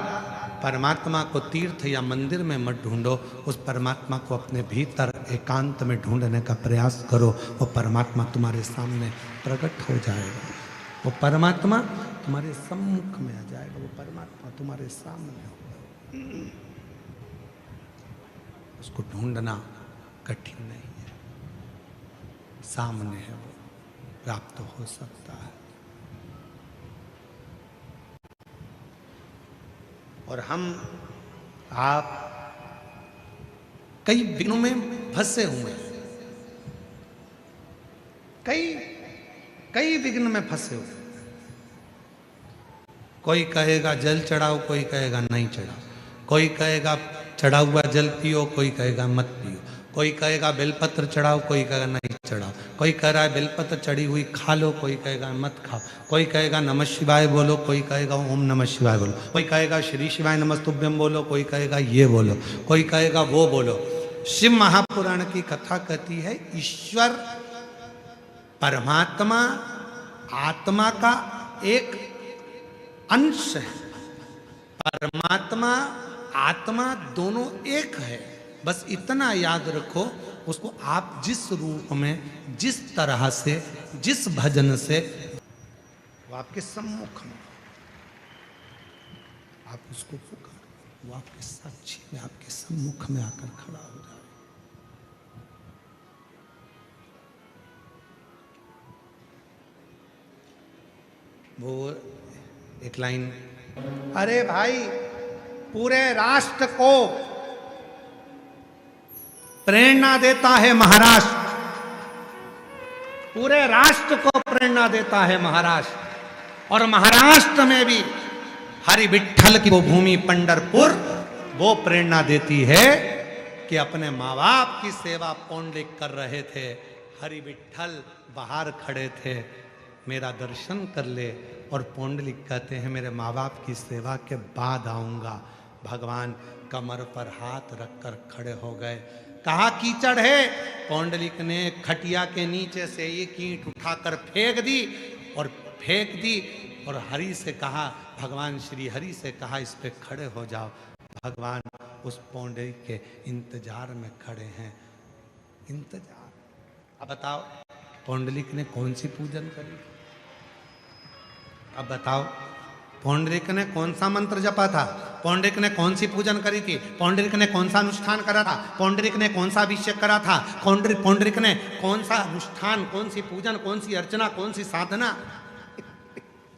Speaker 1: परमात्मा को तीर्थ या मंदिर में मत ढूंढो, उस परमात्मा को अपने भीतर एकांत में ढूंढने का प्रयास करो। वो परमात्मा तुम्हारे सामने प्रकट हो जाएगा, वो परमात्मा तुम्हारे सम्मुख में आ जाएगा, वो परमात्मा तुम्हारे सामने होगा। उसको ढूंढना कठिन नहीं है, सामने है, वो प्राप्त हो सकता है। और हम आप कई विघ्नों में फंसे हुए, कई विघ्न में फंसे हुए। कोई कहेगा जल चढ़ाओ, कोई कहेगा नहीं चढ़ाओ, कोई कहेगा चढ़ा हुआ जल पियो, कोई कहेगा मत पियो, कोई कहेगा बेलपत्र चढ़ाओ, कोई कहेगा नहीं चढ़ाओ, कोई कह रहा है बेलपत्र चढ़ी हुई खा लो, कोई कहेगा मत खाओ, कोई कहेगा नमः शिवाय बोलो, कोई कहेगा ओम नमः शिवाय बोलो, कोई कहेगा श्री शिवाय नमस्तुभ्यम बोलो, कोई कहेगा ये बोलो, कोई कहेगा वो बोलो। शिव महापुराण की कथा कहती है ईश्वर परमात्मा आत्मा का एक अंश है, परमात्मा आत्मा दोनों एक है, बस इतना याद रखो। उसको आप जिस रूप में, जिस तरह से, जिस भजन से, वो आपके सम्मुख में, आप उसको पुकारो, वो आपके साक्षी में, आपके सम्मुख में आकर खड़ा हो जाए। वो एक लाइन, अरे भाई पूरे राष्ट्र को प्रेरणा देता है महाराष्ट्र, पूरे राष्ट्र को प्रेरणा देता है महाराष्ट्र, और महाराष्ट्र में भी हरि विठ्ठल की वो भूमि पंढरपुर वो प्रेरणा देती है कि अपने माँ बाप की सेवा पौंडलिक कर रहे थे, हरि विठ्ठल बाहर खड़े थे, मेरा दर्शन कर ले। और पौंडलिक कहते हैं मेरे माँ बाप की सेवा के बाद आऊंगा। भगवान कमर पर हाथ रखकर खड़े हो गए। कहा कीचड़ है, पौंडलिक ने खटिया के नीचे से एक ईंट उठाकर फेंक दी, और फेंक दी, और हरि से कहा, भगवान श्री हरि से कहा इस पे खड़े हो जाओ। भगवान उस पौंडलिक के इंतजार में खड़े हैं, इंतजार। अब बताओ पौंडलिक ने कौन सी पूजन करी? अब बताओ पौंडलिक ने कौन सा मंत्र जपा था? पौंडलिक ने कौन सी पूजन करी थी? पौंडलिक ने कौन सा अनुष्ठान करा था? पौंडलिक ने कौन सा अभिषेक करा था? पौंडलिक ने कौन सा अनुष्ठान, कौन सी पूजन, कौन सी अर्चना, कौन सी साधना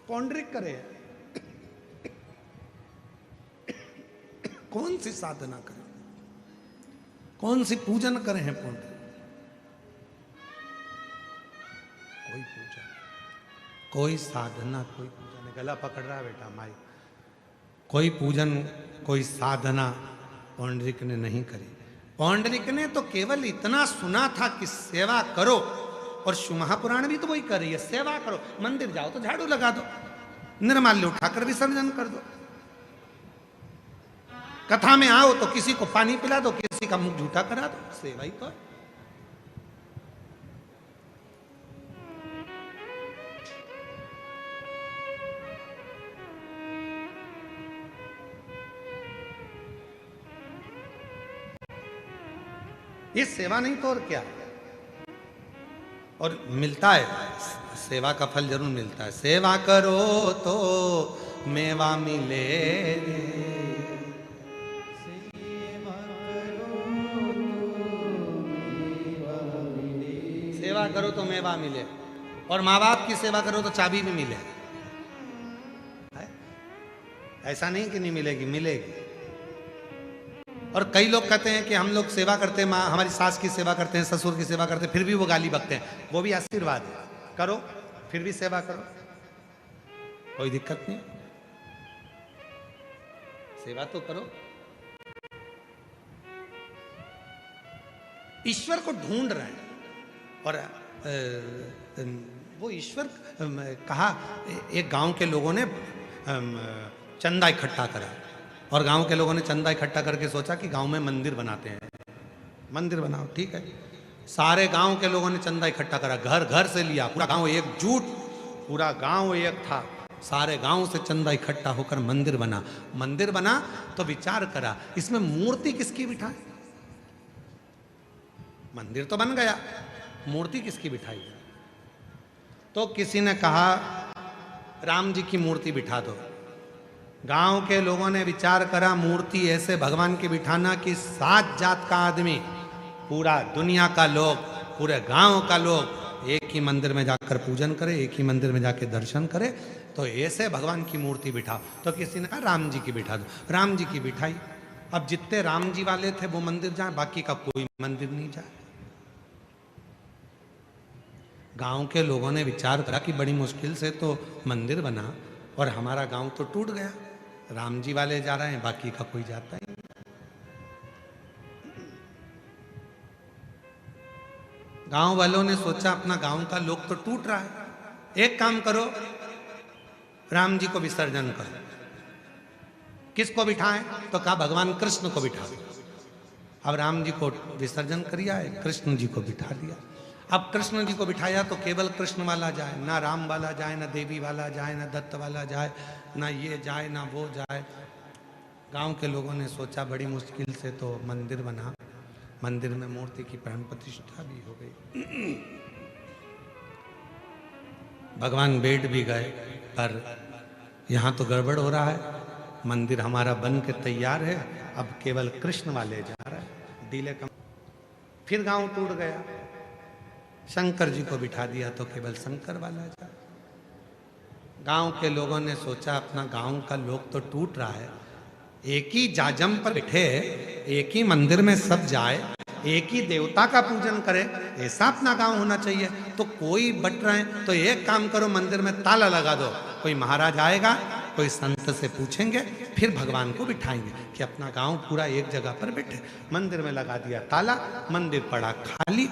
Speaker 1: पौंडलिक करे? कौन सी साधना करे, कौन सी पूजन करे हैं पौंडलिक? कोई पूजन, कोई साधना, कोई पूजन। गला पकड़ रहा है बेटा माई। कोई पूजन, कोई साधना पौंडलिक ने नहीं करी। पौंडलिक ने तो केवल इतना सुना था कि सेवा करो, और शिव महापुराण भी तो वही कर रही है, सेवा करो। मंदिर जाओ तो झाड़ू लगा दो, निर्माल्य उठाकर विसर्जन कर दो, कथा में आओ तो किसी को पानी पिला दो, किसी का मुख झूठा करा दो, सेवा ही तो है। ये सेवा नहीं तो और क्या? और मिलता है, सेवा का फल जरूर मिलता है। सेवा करो तो मेवा मिले रे, सेवा करो तो मेवा मिले, और माँ बाप की सेवा करो तो चाबी भी मिले। ऐसा नहीं कि नहीं मिलेगी, मिलेगी। और कई लोग कहते हैं कि हम लोग सेवा करते हैं, माँ हमारी सास की सेवा करते हैं, ससुर की सेवा करते हैं, फिर भी वो गाली बकते हैं। वो भी आशीर्वाद है, करो फिर भी सेवा करो, कोई दिक्कत नहीं, सेवा तो करो। ईश्वर को ढूंढ रहे हैं, और वो ईश्वर कहा, एक गांव के लोगों ने चंदा इकट्ठा करा, और गांव के लोगों ने चंदा इकट्ठा करके सोचा कि गांव में मंदिर बनाते हैं, मंदिर बनाओ, ठीक है। सारे गांव के लोगों ने चंदा इकट्ठा करा, घर घर से लिया, पूरा गांव एकजुट, पूरा गांव एक था, सारे गांव से चंदा इकट्ठा होकर मंदिर बना। मंदिर बना तो विचार करा इसमें मूर्ति किसकी बिठाए? मंदिर तो बन गया, मूर्ति किसकी बिठाई? तो किसी ने कहा राम जी की मूर्ति बिठा दो। गांव के लोगों ने विचार करा मूर्ति ऐसे भगवान की बिठाना कि 7 जात का आदमी, पूरा दुनिया का लोग, पूरे गांव का लोग एक ही मंदिर में जाकर पूजन करे, एक ही मंदिर में जाकर दर्शन करे, तो ऐसे भगवान की मूर्ति बिठाओ। तो किसी ने कहा राम जी की बिठा दो। राम जी की बिठाई। अब जितने राम जी वाले थे वो मंदिर जाए, बाकी का कोई मंदिर नहीं जाए। गांव के लोगों ने विचार करा कि बड़ी मुश्किल से तो मंदिर बना और हमारा गांव तो टूट गया, राम जी वाले जा रहे हैं, बाकी का कोई जाता ही नहीं। गांव वालों ने सोचा अपना गांव का लोग तो टूट रहा है, एक काम करो राम जी को विसर्जन करो। किसको बिठाएं? तो कहा भगवान कृष्ण को बिठा। अब राम जी को विसर्जन कर दिया है, कृष्ण जी को बिठा दिया। अब कृष्ण जी को बिठाया तो केवल कृष्ण वाला जाए, ना राम वाला जाए, ना देवी वाला जाए, ना दत्त वाला जाए, ना ये जाए ना वो जाए। गांव के लोगों ने सोचा बड़ी मुश्किल से तो मंदिर बना, मंदिर में मूर्ति की प्राण प्रतिष्ठा भी हो गई, भगवान बैठ भी गए, पर यहाँ तो गड़बड़ हो रहा है, मंदिर हमारा बन के तैयार है, अब केवल कृष्ण वाले जा रहा है, डीले कम। फिर गांव टूट गया, शंकर जी को बिठा दिया तो केवल शंकर वाला जा। गांव के लोगों ने सोचा अपना गांव का लोग तो टूट रहा है, एक ही जाजम पर बैठे, एक ही मंदिर में सब जाए, एक ही देवता का पूजन करे, ऐसा अपना गांव होना चाहिए। तो कोई बट रहे हैं तो एक काम करो, मंदिर में ताला लगा दो, कोई महाराज आएगा, कोई संत से पूछेंगे, फिर भगवान को बिठाएंगे कि अपना गांव पूरा एक जगह पर बैठे। मंदिर में लगा दिया ताला, मंदिर पड़ा खाली।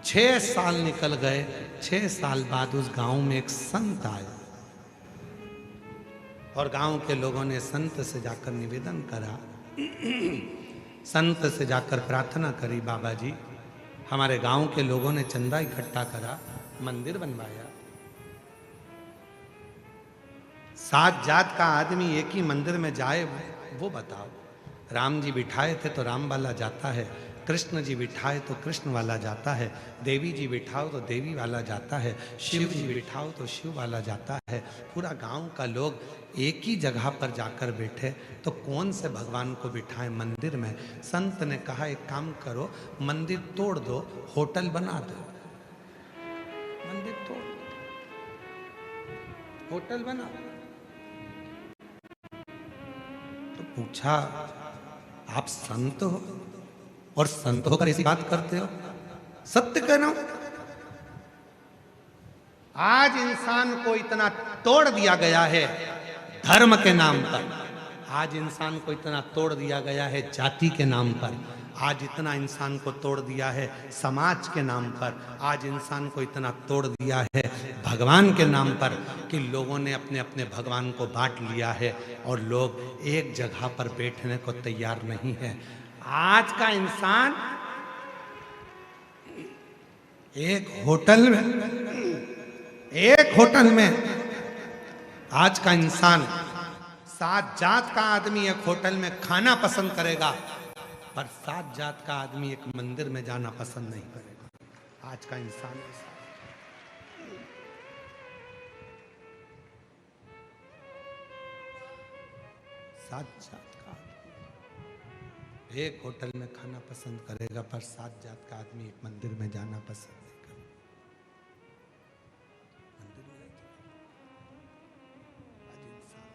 Speaker 1: 6 साल निकल गए, 6 साल बाद उस गांव में एक संत आया और गांव के लोगों ने संत से जाकर निवेदन करा, संत से जाकर प्रार्थना करी, बाबा जी हमारे गांव के लोगों ने चंदा इकट्ठा करा, मंदिर बनवाया, 7 जात का आदमी एक ही मंदिर में जाए वो बताओ। राम जी बिठाए थे तो राम वाला जाता है, कृष्ण जी बिठाए तो कृष्ण वाला जाता है, देवी जी बिठाओ तो देवी वाला जाता है, शिव जी बिठाओ तो शिव वाला जाता है। पूरा गांव का लोग एक ही जगह पर जाकर बैठे तो कौन से भगवान को बिठाए मंदिर में। संत ने कहा एक काम करो, मंदिर तोड़ दो, होटल बना दो। मंदिर तोड़ दो, होटल बना। तो पूछा आप संत हो और संत होकर ऐसी बात करते हो? सत्य कह रहा हूं, आज इंसान को इतना तोड़ दिया गया है धर्म के नाम पर, आज इंसान को इतना तोड़ दिया गया है जाति के नाम पर, आज इतना इंसान को तोड़ दिया है समाज के नाम पर, आज इंसान को इतना तोड़ दिया है भगवान के नाम पर कि लोगों ने अपने अपने भगवान को बांट लिया है और लोग एक जगह पर बैठने को तैयार नहीं है। आज का इंसान एक होटल में आज का इंसान 7 जात का आदमी एक होटल में खाना पसंद करेगा, पर 7 जात का आदमी एक मंदिर में जाना पसंद नहीं करेगा। आज का इंसान ऐसा। 7 जात का आदमी एक होटल में खाना पसंद करेगा, पर 7 जात का आदमी एक मंदिर में जाना पसंद नहीं करेगा। मंदिर में नहीं जाना। आज इंसान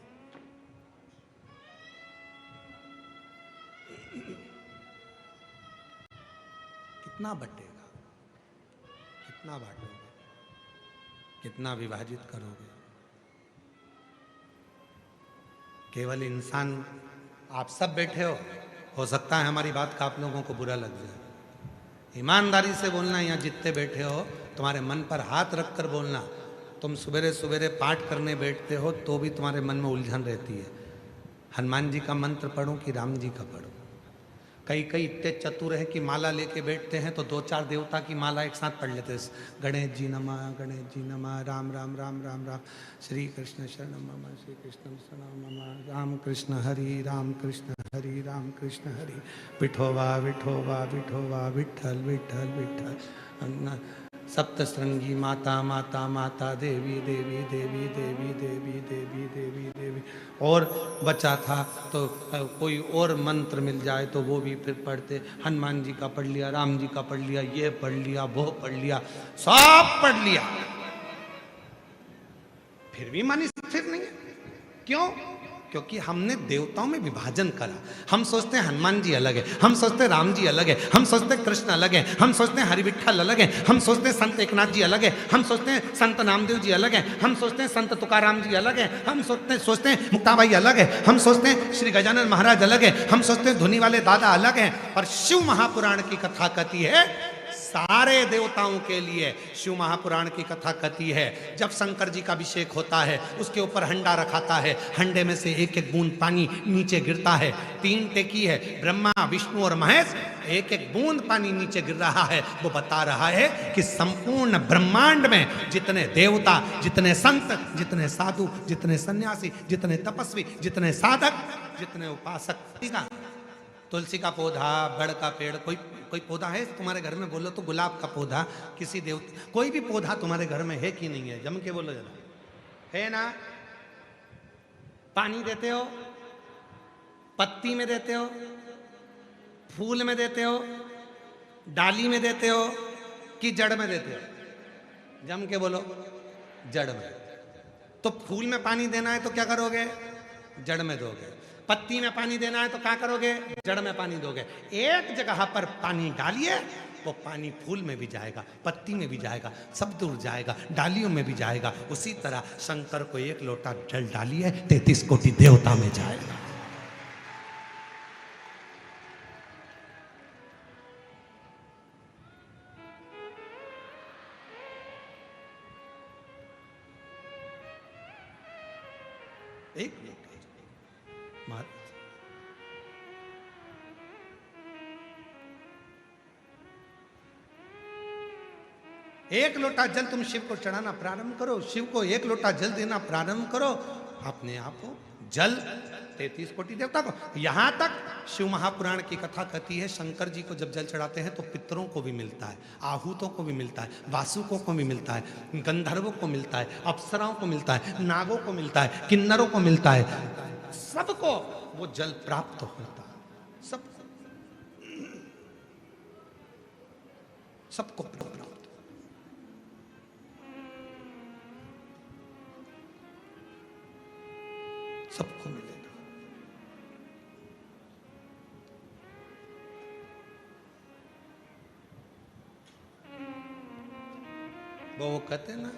Speaker 1: कितना बटेगा, कितना बांटोगे, कितना विभाजित करोगे? केवल इंसान आप सब बैठे हो सकता है हमारी बात का आप लोगों को बुरा लग जाए। ईमानदारी से बोलना, यहाँ जितने बैठे हो तुम्हारे मन पर हाथ रख कर बोलना। तुम सवेरे सवेरे पाठ करने बैठते हो तो भी तुम्हारे मन में उलझन रहती है, हनुमान जी का मंत्र पढ़ो कि राम जी का पढ़ो। कई इतने चतुर हैं कि माला लेके बैठते हैं तो 2-4 देवता की माला एक साथ पढ़ लेते हैं। गणेश जी नमः, राम राम राम राम राम, श्री कृष्ण शरणम मम, श्री कृष्ण शरणम मम, राम कृष्ण हरि, राम कृष्ण हरि, राम कृष्ण हरि, विठोबा विठोबा विठोबा, विठ्ठल विठ्ठल विठ्ठल, सप्तश्रृंगी माता माता माता, देवी देवी देवी देवी देवी देवी देवी देवी। और बचा था तो कोई और मंत्र मिल जाए तो वो भी फिर पढ़ते। हनुमान जी का पढ़ लिया, राम जी का पढ़ लिया, ये पढ़ लिया, वो पढ़ लिया, सब पढ़ लिया, फिर भी मन स्थिर नहीं है। क्यों? क्योंकि हमने देवताओं में विभाजन करा। हम सोचते हैं हनुमान जी अलग है, हम सोचते हैं राम जी अलग है, हम सोचते हैं कृष्ण अलग है, हम सोचते हैं हरि विठ्ठल अलग है, हम सोचते हैं संत एकनाथ जी अलग है, हम सोचते हैं संत नामदेव जी अलग है, हम सोचते हैं संत तुकाराम जी अलग है, हम सोचते हैं मुक्ताबाई अलग है, हम सोचते हैं श्री गजानन महाराज अलग है, हम सोचते हैं धुनी वाले दादा अलग हैं। पर शिव महापुराण की कथा कहती है सारे देवताओं के लिए। शिव महापुराण की कथा कहती है जब शंकर जी का अभिषेक होता है, उसके ऊपर हंडा रखाता है, हंडे में से एक एक बूंद पानी नीचे गिरता है। 3 टेकी है, ब्रह्मा विष्णु और महेश, एक एक बूंद पानी नीचे गिर रहा है। वो बता रहा है कि संपूर्ण ब्रह्मांड में जितने देवता, जितने संत, जितने साधु, जितने सन्यासी, जितने तपस्वी, जितने साधक, जितने उपासक का, तुलसी का पौधा, बड़ का पेड़, कोई कोई पौधा है तुम्हारे घर में? बोलो तो गुलाब का पौधा, किसी देवता, कोई भी पौधा तुम्हारे घर में है कि नहीं है? जम के बोलो जरा, है ना? पानी देते हो, पत्ती में देते हो, फूल में देते हो, डाली में देते हो कि जड़ में देते हो? जम के बोलो, जड़ में। तो फूल में पानी देना है तो क्या करोगे? जड़ में दोगे। पत्ती में पानी देना है तो क्या करोगे? जड़ में पानी दोगे। एक जगह पर पानी डालिए, वो पानी फूल में भी जाएगा, पत्ती में भी जाएगा, सब दूर जाएगा, डालियों में भी जाएगा। उसी तरह शंकर को एक लोटा जल डालिए, 33 कोटि देवता में जाएगा। एक महाराज, एक लोटा जल तुम शिव को चढ़ाना प्रारंभ करो, शिव को एक लोटा जल देना प्रारंभ करो, अपने आप हो जल 33 कोटि देवता को। यहां तक शिव महापुराण की कथा कहती है, शंकर जी को जब जल चढ़ाते हैं तो पितरों को भी मिलता है, आहूतों को भी मिलता है, वासुकों को भी मिलता है, गंधर्वों को मिलता है, अप्सराओं को मिलता है, नागों को मिलता है, किन्नरों को मिलता है, सबको वो जल प्राप्त होता है, सबको प्राप्त, सबको मिलेगा। वो कहते ना,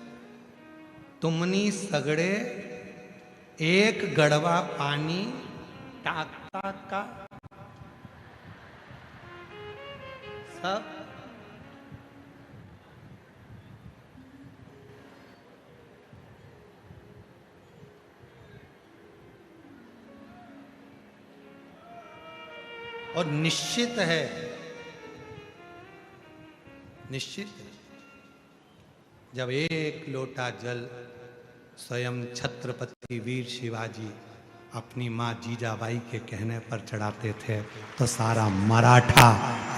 Speaker 1: तुमनी सगड़े एक गड़वा पानी टाकता का सब और निश्चित है, निश्चित है, जब एक लोटा जल स्वयं छत्रपति वीर शिवाजी अपनी मां जीजाबाई के कहने पर चढ़ाते थे तो सारा मराठा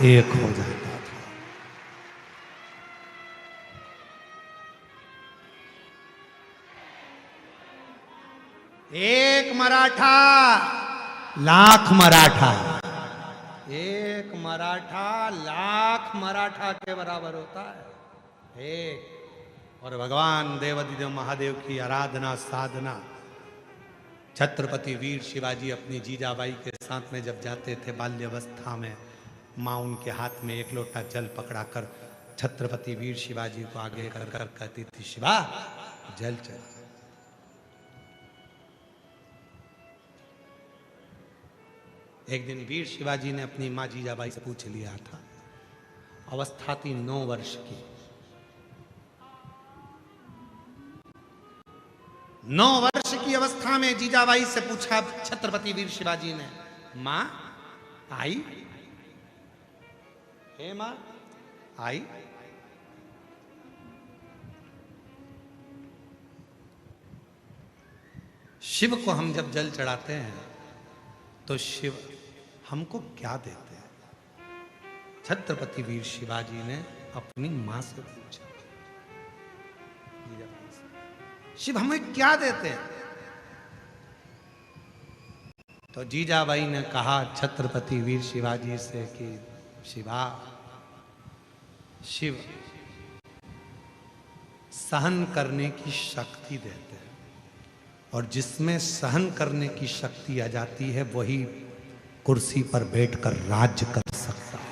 Speaker 1: एक हो जाता था। एक मराठा लाख मराठा, एक मराठा लाख मराठा के बराबर होता है, एक। और भगवान देवाधिदेव महादेव की आराधना साधना, छत्रपति वीर शिवाजी अपनी जीजाबाई के साथ में जब जाते थे बाल्यावस्था में, माँ उनके हाथ में एक लोटा जल पकड़ाकर छत्रपति वीर शिवाजी को आगे कर कर कहती थी, शिवा जल चढ़ा। एक दिन वीर शिवाजी ने अपनी माँ जीजाबाई से पूछ लिया था, अवस्था थी 9 वर्ष की, 9 वर्ष की अवस्था में जीजाबाई से पूछा छत्रपति वीर शिवाजी ने, मां आई? हे मां आई? शिव को हम जब जल चढ़ाते हैं तो शिव हमको क्या देते हैं? छत्रपति वीर शिवाजी ने अपनी मां से पूछा, शिव हमें क्या देते हैं? तो जीजाबाई ने कहा छत्रपति वीर शिवाजी से कि शिवा, शिव सहन करने की शक्ति देते हैं, और जिसमें सहन करने की शक्ति आ जाती है वही कुर्सी पर बैठकर राज्य कर सकता है।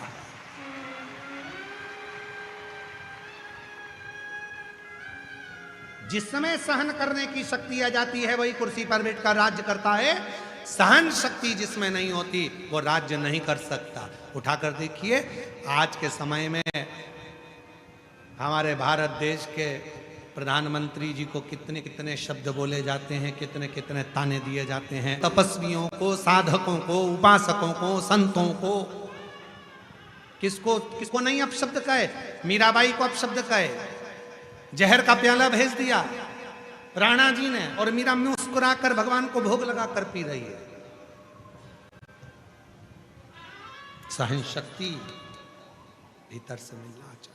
Speaker 1: जिसमें सहन करने की शक्ति आ जाती है वही कुर्सी पर बैठकर राज्य करता है। सहन शक्ति जिसमें नहीं होती वो राज्य नहीं कर सकता। उठाकर देखिए, आज के समय में हमारे भारत देश के प्रधानमंत्री जी को कितने कितने शब्द बोले जाते हैं, कितने कितने ताने दिए जाते हैं। तपस्वियों को, साधकों को, उपासकों को, संतों को, किसको किसको नहीं अपशब्द कहे? मीराबाई को अपशब्द कहे, जहर का प्याला भेज दिया राणा जी ने, और मीरा मुस्कुराकर भगवान को भोग लगा कर पी रही है। सहन शक्ति भीतर से मिलना चाहिए।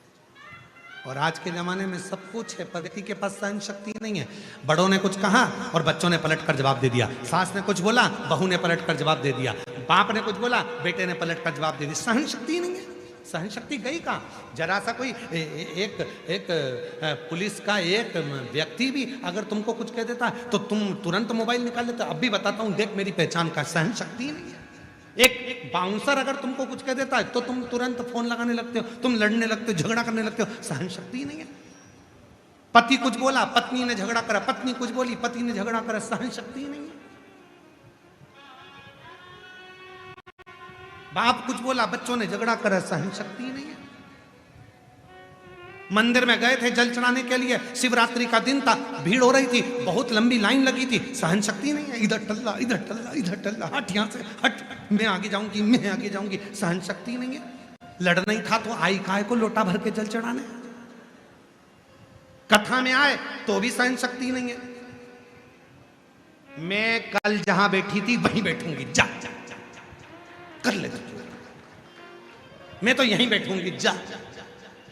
Speaker 1: और आज के जमाने में सब कुछ है, पर व्यक्ति के पास सहन शक्ति नहीं है। बड़ों ने कुछ कहा और बच्चों ने पलट कर जवाब दे दिया, सास ने कुछ बोला बहू ने पलट कर जवाब दे दिया, बाप ने कुछ बोला बेटे ने पलट कर जवाब दे दिया। सहन शक्ति नहीं है। सहन शक्ति गई कहाँ? जरा सा कोई एक पुलिस का एक व्यक्ति भी अगर तुमको कुछ कह देता है तो तुम तुरंत मोबाइल निकाल लेते। अब भी बताता हूं, देख मेरी पहचान का। सहन शक्ति नहीं है। एक बाउंसर अगर तुमको कुछ कह देता है तो तुम तुरंत फोन लगाने लगते हो, तुम लड़ने लगते हो, झगड़ा करने लगते हो। सहन शक्ति नहीं है। पति कुछ बोला, पत्नी ने झगड़ा करा, पत्नी कुछ बोली, पति ने झगड़ा करा। सहन शक्ति नहीं है। बाप कुछ बोला, बच्चों ने झगड़ा करा। सहन शक्ति नहीं है। मंदिर में गए थे जल चढ़ाने के लिए, शिवरात्रि का दिन था, भीड़ हो रही थी, बहुत लंबी लाइन लगी थी। सहन शक्ति नहीं है। इधर टल्ला इधर टल्ला इधर टल्ला, हट यहां से हट, मैं आगे जाऊंगी मैं आगे जाऊंगी। सहन शक्ति नहीं है। लड़ना ही था तो आई काहे को लोटा भर के जल चढ़ाने। कथा में आए तो भी सहन शक्ति नहीं है। मैं कल जहां बैठी थी वहीं बैठूंगी, जा जा जा कर ले, मैं तो यहीं बैठूंगी, जा।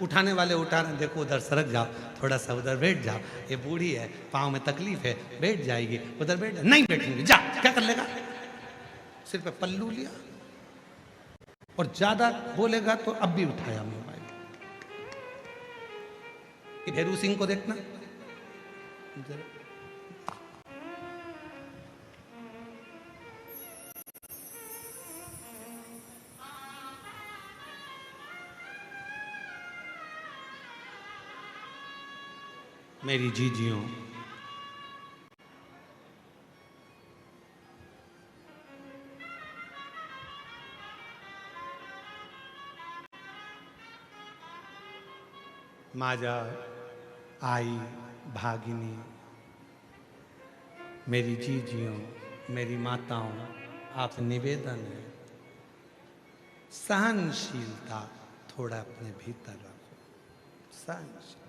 Speaker 1: उठाने वाले उठा रहे, देखो उधर सरक जाओ, थोड़ा सा उधर बैठ जाओ, ये बूढ़ी है, पाँव में तकलीफ है, बैठ जाएगी, उधर बैठ। नहीं बैठूंगी, जा। क्या कर लेगा? सिर पे पल्लू लिया और ज्यादा बोलेगा तो अब भी उठाया मोबाइल। भेरू सिंह को देखना, मेरी जीजियों, माजा, आई, भागिनी, मेरी जीजियों, मेरी माताओं, आप निवेदन है, सहनशीलता थोड़ा अपने भीतर रखो। सहनशीलता।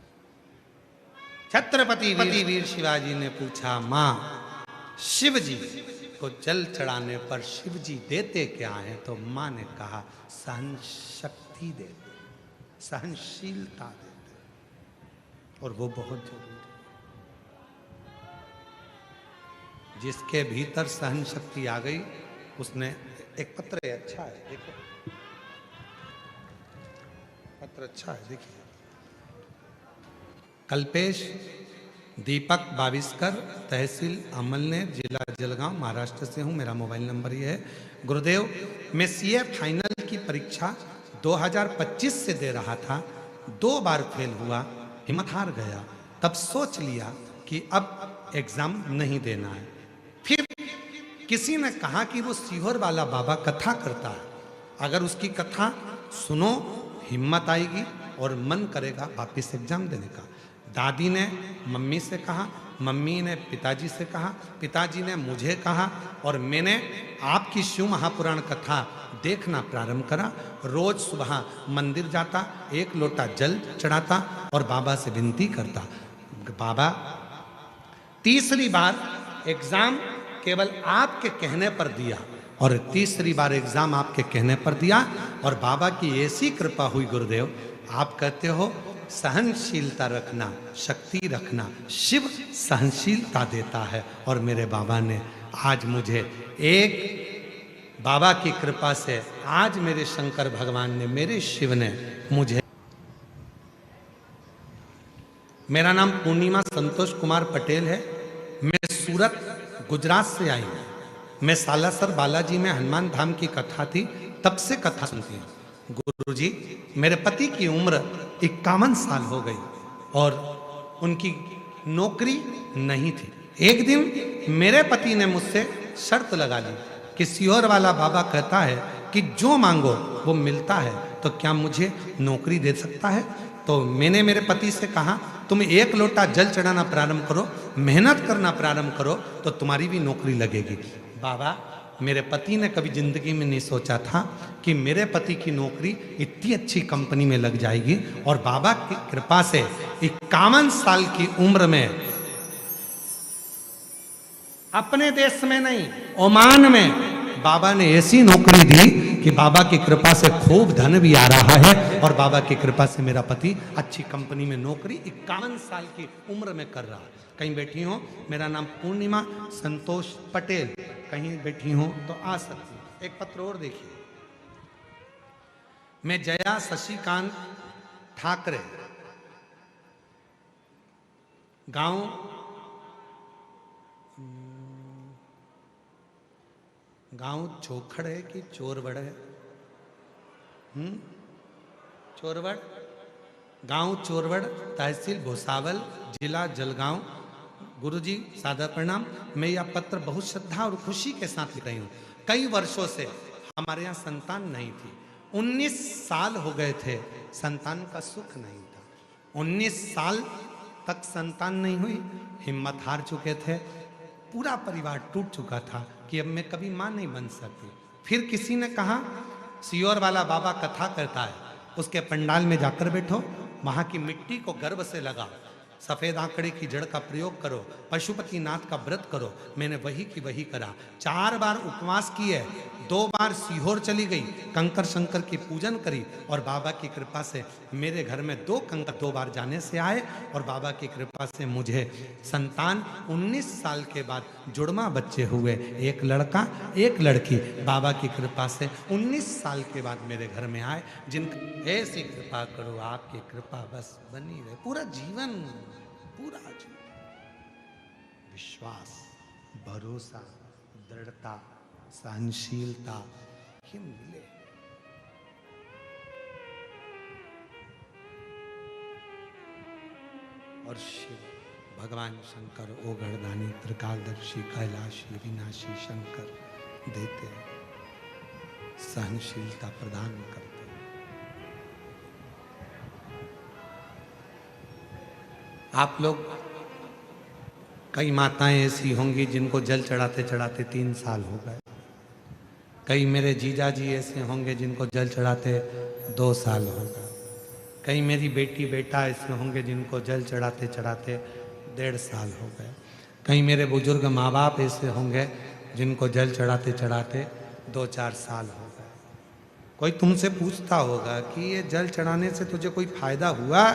Speaker 1: छत्रपति वीर शिवाजी ने पूछा, मां शिव जी को जल चढ़ाने पर शिव जी देते क्या है? तो मां ने कहा, सहन शक्ति देते, सहनशीलता देते, और वो बहुत जरूरी है। जिसके भीतर सहन शक्ति आ गई उसने, एक पत्र है, अच्छा है, देखो पत्र अच्छा है, देखिए। कल्पेश दीपक बाविस्कर, तहसील अमलनेर, जिला जलगांव, महाराष्ट्र से हूं। मेरा मोबाइल नंबर ये है। गुरुदेव, मैं सीए फाइनल की परीक्षा 2025 से दे रहा था, 2 बार फेल हुआ, हिम्मत हार गया। तब सोच लिया कि अब एग्जाम नहीं देना है। फिर किसी ने कहा कि वो सीहोर वाला बाबा कथा करता है, अगर उसकी कथा सुनो हिम्मत आएगी और मन करेगा वापिस एग्जाम देने का। दादी ने मम्मी से कहा, मम्मी ने पिताजी से कहा, पिताजी ने मुझे कहा, और मैंने आपकी शिव महापुराण कथा देखना प्रारंभ करा। रोज सुबह मंदिर जाता, 1 लोटा जल चढ़ाता और बाबा से विनती करता, बाबा तीसरी बार एग्जाम केवल आपके कहने पर दिया, और तीसरी बार एग्जाम आपके कहने पर दिया, और बाबा की ऐसी कृपा हुई गुरुदेव, आप कहते हो सहनशीलता रखना, शक्ति रखना, शिव सहनशीलता देता है। और मेरे बाबा ने आज मुझे, एक बाबा की कृपा से आज मेरे शंकर भगवान ने, मेरे शिव ने मुझे, मेरा नाम पूर्णिमा संतोष कुमार पटेल है। मैं सूरत गुजरात से आई हूँ। मैं सालासर बालाजी में हनुमान धाम की कथा थी, तब से कथा सुनती हूँ। गुरुजी, मेरे पति की उम्र 51 साल हो गई और उनकी नौकरी नहीं थी। एक दिन मेरे पति ने मुझसे शर्त लगा ली कि सीहोर वाला बाबा कहता है कि जो मांगो वो मिलता है, तो क्या मुझे नौकरी दे सकता है? तो मैंने मेरे पति से कहा, तुम 1 लोटा जल चढ़ाना प्रारंभ करो, मेहनत करना प्रारंभ करो, तो तुम्हारी भी नौकरी लगेगी। बाबा, मेरे पति ने कभी जिंदगी में नहीं सोचा था कि मेरे पति की नौकरी इतनी अच्छी कंपनी में लग जाएगी, और बाबा की कृपा से 51 साल की उम्र में, अपने देश में नहीं, ओमान में बाबा ने ऐसी नौकरी दी कि बाबा की कृपा से खूब धन भी आ रहा है और बाबा की कृपा से मेरा पति अच्छी कंपनी में नौकरी 51 साल की उम्र में कर रहा है। कहीं बैठी हो, मेरा नाम पूर्णिमा संतोष पटेल, कहीं बैठी हो तो आ सकती। एक पत्र और देखिए, मैं जया शशिकांत ठाकरे, गांव चोखड़ है कि चोरवड़ है? चोरवड़, गांव चोरवड़, तहसील भोसावल, जिला जलगांव। गुरुजी सादर प्रणाम। मैं यह पत्र बहुत श्रद्धा और खुशी के साथ लिख रही हूँ। कई वर्षों से हमारे यहाँ संतान नहीं थी। 19 साल हो गए थे, संतान का सुख नहीं था। 19 साल तक संतान नहीं हुई, हिम्मत हार चुके थे, पूरा परिवार टूट चुका था कि अब मैं कभी मां नहीं बन सकती। फिर किसी ने कहा सियोर वाला बाबा कथा करता है, उसके पंडाल में जाकर बैठो, वहां की मिट्टी को गर्भ से लगाओ, सफेद आंकड़े की जड़ का प्रयोग करो, पशुपति नाथ का व्रत करो। मैंने वही की वही करा। 4 बार उपवास किए, 2 बार सीहोर चली गई, कंकर शंकर की पूजन करी और बाबा की कृपा से मेरे घर में 2 कंकर 2 बार जाने से आए और बाबा की कृपा से मुझे संतान 19 साल के बाद जुड़वा बच्चे हुए, एक लड़का एक लड़की। बाबा की कृपा से 19 साल के बाद मेरे घर में आए। जिनका ऐसी कृपा करो, आपकी कृपा बस बनी रहे पूरा जीवन, पूरा जीवन। विश्वास, भरोसा, दृढ़ता, सहनशीलता ये मिले। और शिव भगवान शंकर ओगरदानी त्रिकालदर्शी कैलाशी विनाशी शंकर देते हैं, सहनशीलता प्रदान करते हैं। आप लोग, कई माताएं ऐसी होंगी जिनको जल चढ़ाते चढ़ाते 3 साल हो गए। कई मेरे जीजा जी ऐसे होंगे जिनको जल चढ़ाते 2 साल हो गए। कई मेरी बेटी बेटा ऐसे होंगे जिनको जल चढ़ाते चढ़ाते 1.5 साल हो गए। कई मेरे बुजुर्ग माँ बाप ऐसे होंगे जिनको जल चढ़ाते चढ़ाते 2-4 साल हो गए। कोई तुमसे पूछता होगा कि ये जल चढ़ाने से तुझे कोई फायदा हुआ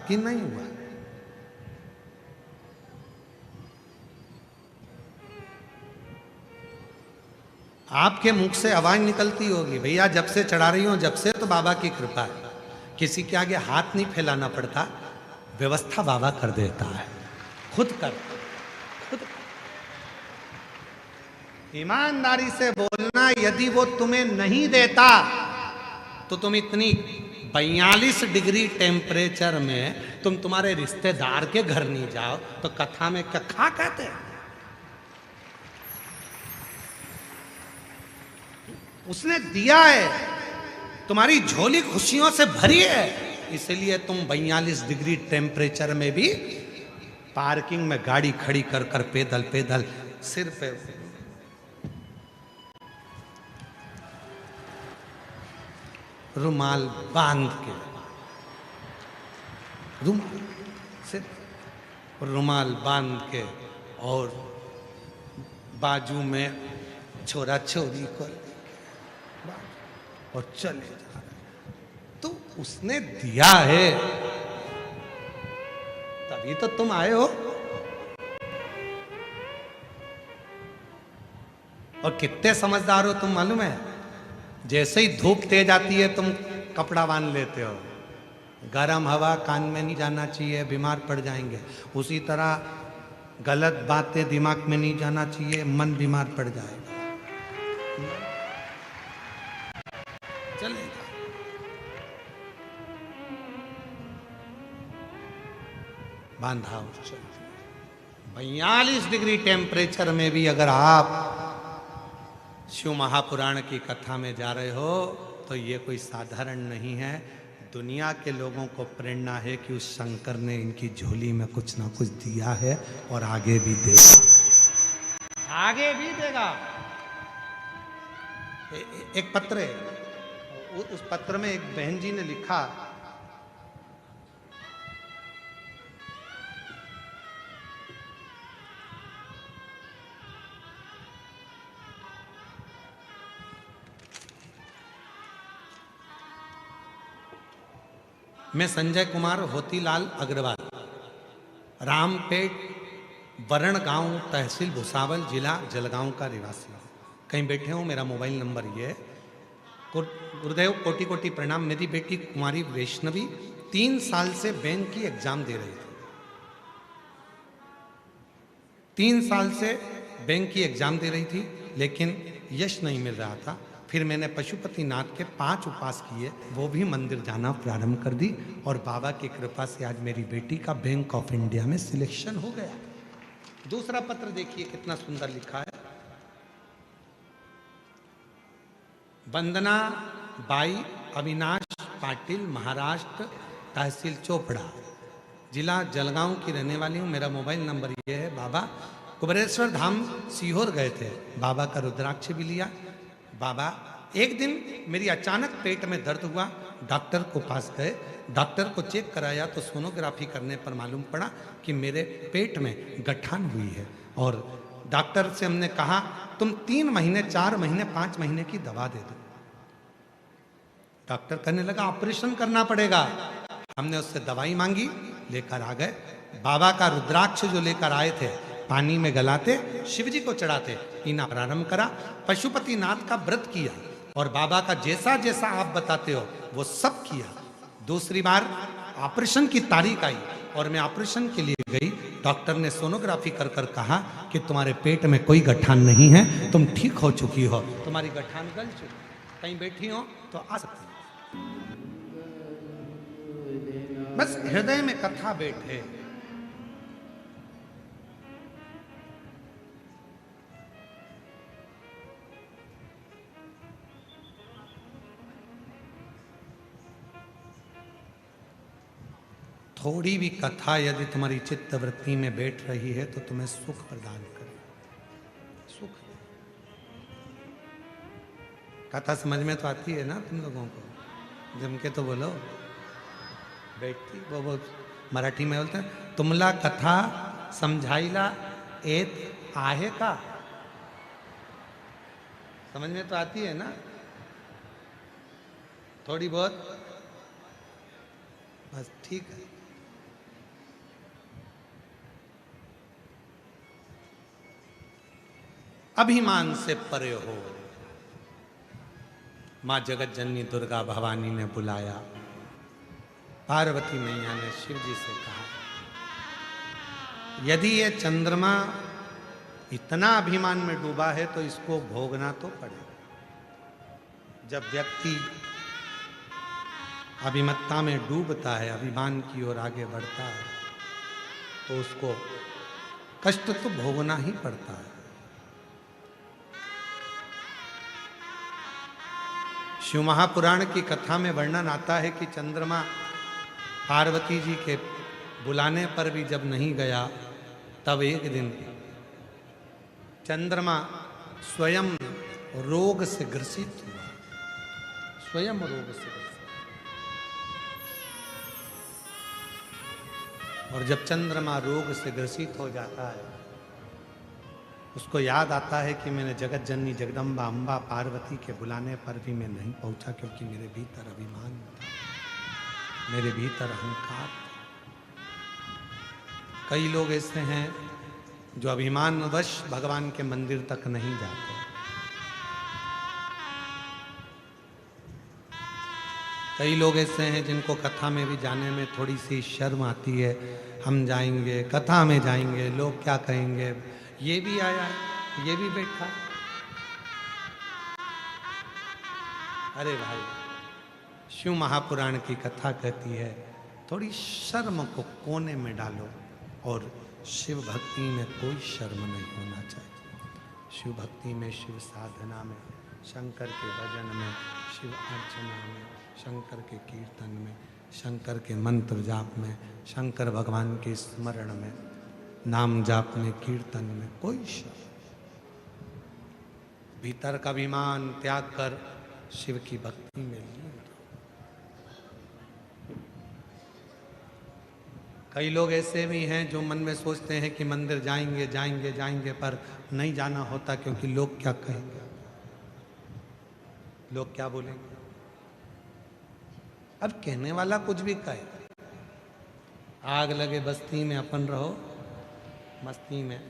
Speaker 1: कि नहीं हुआ? आपके मुख से आवाज निकलती होगी, भैया जब से चढ़ा रही हो, जब से तो बाबा की कृपा है। किसी के आगे हाथ नहीं फैलाना पड़ता, व्यवस्था बाबा कर देता है, खुद कर, खुद। ईमानदारी से बोलना, यदि वो तुम्हें नहीं देता तो तुम इतनी 42 डिग्री टेम्परेचर में तुम तुम्हारे रिश्तेदार के घर नहीं जाओ तो कथा में क्या खा कहते हैं? उसने दिया है, तुम्हारी झोली खुशियों से भरी है, इसलिए तुम 42 डिग्री टेम्परेचर में भी पार्किंग में गाड़ी खड़ी कर कर पैदल पैदल सिर पे रुमाल बांध के, रुमाल सिर रुमाल बांध के और बाजू में छोरा छोरी को और चले जा रहे। तो उसने दिया है तभी तो तुम आए हो। और कितने समझदार हो तुम मालूम है? जैसे ही धूप तेज आती है तुम कपड़ा बांध लेते हो। गर्म हवा कान में नहीं जाना चाहिए, बीमार पड़ जाएंगे। उसी तरह गलत बातें दिमाग में नहीं जाना चाहिए, मन बीमार पड़ जाएगा। चलेगा। बांधा और चल। 42 डिग्री टेम्परेचर में भी अगर आप शिव महापुराण की कथा में जा रहे हो तो ये कोई साधारण नहीं है। दुनिया के लोगों को प्रेरणा है कि उस शंकर ने इनकी झोली में कुछ ना कुछ दिया है और आगे भी देगा, आगे भी देगा। एक पत्र है, उस पत्र में एक बहन जी ने लिखा, मैं संजय कुमार होतीलाल अग्रवाल, रामपेट वरण गांव, तहसील भुसावल, जिला जलगांव का निवासी हूँ। कहीं बैठे हूँ, मेरा मोबाइल नंबर ये है। गुरुदेव कोटि कोटि प्रणाम। मेरी बेटी कुमारी वैष्णवी 3 साल से बैंक की एग्जाम दे रही थी। 3 साल से बैंक की एग्जाम दे रही थी, लेकिन यश नहीं मिल रहा था। फिर मैंने पशुपतिनाथ के 5 उपास किए, वो भी मंदिर जाना प्रारंभ कर दी, और बाबा की कृपा से आज मेरी बेटी का बैंक ऑफ इंडिया में सिलेक्शन हो गया। दूसरा पत्र देखिए कितना सुंदर लिखा है। वंदना बाई अविनाश पाटिल, महाराष्ट्र, तहसील चोपड़ा, जिला जलगांव की रहने वाली हूँ। मेरा मोबाइल नंबर ये है। बाबा कुबेरेश्वर धाम सीहोर गए थे, बाबा का रुद्राक्ष भी लिया। बाबा एक दिन मेरी अचानक पेट में दर्द हुआ, डॉक्टर को पास गए, डॉक्टर को चेक कराया तो सोनोग्राफी करने पर मालूम पड़ा कि मेरे पेट में गठान हुई है। और डॉक्टर से हमने कहा तुम 3 महीने, 4 महीने, 5 महीने की दवा दे दो। डॉक्टर कहने लगा ऑपरेशन करना पड़ेगा। हमने उससे दवाई मांगी, लेकर आ गए। बाबा का रुद्राक्ष जो लेकर आए थे, पानी में गलाते, शिव जी को चढ़ाते, पीना प्रारंभ करा। पशुपतिनाथ का व्रत किया, और बाबा का जैसा जैसा आप बताते हो वो सब किया। दूसरी बार ऑपरेशन की तारीख आई, और मैं ऑपरेशन के लिए गई। डॉक्टर ने सोनोग्राफी कर कर कहा कि तुम्हारे पेट में कोई गठान नहीं है, तुम ठीक हो चुकी हो, तुम्हारी गठान गल चुकी। कहीं बैठी हो तो आ सकती हो। बस हृदय में कथा बैठे। थोड़ी भी कथा यदि तुम्हारी चित्त वृत्ति में बैठ रही है तो तुम्हें सुख प्रदान करे। सुख। कथा समझ में तो आती है ना तुम लोगों को? जम के तो बोलो। बैठती वो मराठी में बोलते हैं, तुमला कथा समझाईला एत आहे का? समझ में तो आती है ना थोड़ी बहुत? बस ठीक है। अभिमान से परे हो। मां जगत जननी दुर्गा भवानी ने बुलाया। पार्वती मैया ने शिव जी से कहा, यदि ये चंद्रमा इतना अभिमान में डूबा है तो इसको भोगना तो पड़ेगा। जब व्यक्ति अभिमत्ता में डूबता है, अभिमान की ओर आगे बढ़ता है, तो उसको कष्ट तो भोगना ही पड़ता है। शिव महापुराण की कथा में वर्णन आता है कि चंद्रमा पार्वती जी के बुलाने पर भी जब नहीं गया, तब एक दिन चंद्रमा स्वयं रोग से ग्रसित हुआ। स्वयं रोग से ग्रसित। और जब चंद्रमा रोग से ग्रसित हो जाता है, उसको याद आता है कि मैंने जगत जननी जगदम्बा अम्बा पार्वती के बुलाने पर भी मैं नहीं पहुंचा, क्योंकि मेरे भीतर अभिमान था, मेरे भीतर अहंकार था। कई लोग ऐसे हैं जो अभिमानवश भगवान के मंदिर तक नहीं जाते। कई लोग ऐसे हैं जिनको कथा में भी जाने में थोड़ी सी शर्म आती है। हम जाएंगे, कथा में जाएंगे, लोग क्या कहेंगे। ये भी आया, ये भी बैठा। अरे भाई, शिव महापुराण की कथा कहती है थोड़ी शर्म को कोने में डालो, और शिव भक्ति में कोई शर्म नहीं होना चाहिए। शिव भक्ति में, शिव साधना में, शंकर के भजन में, शिव अर्चना में, शंकर के कीर्तन में, शंकर के मंत्र जाप में, शंकर भगवान के स्मरण में, नाम जाप में, कीर्तन में कोई शर्म। भीतर का अभिमान त्याग कर शिव की भक्ति में लीन। कई लोग ऐसे भी हैं जो मन में सोचते हैं कि मंदिर जाएंगे जाएंगे जाएंगे, पर नहीं जाना होता, क्योंकि लोग क्या कहेंगे, लोग क्या बोलेंगे। अब कहने वाला कुछ भी कहे, आग लगे बस्ती में अपन रहो मस्ती में,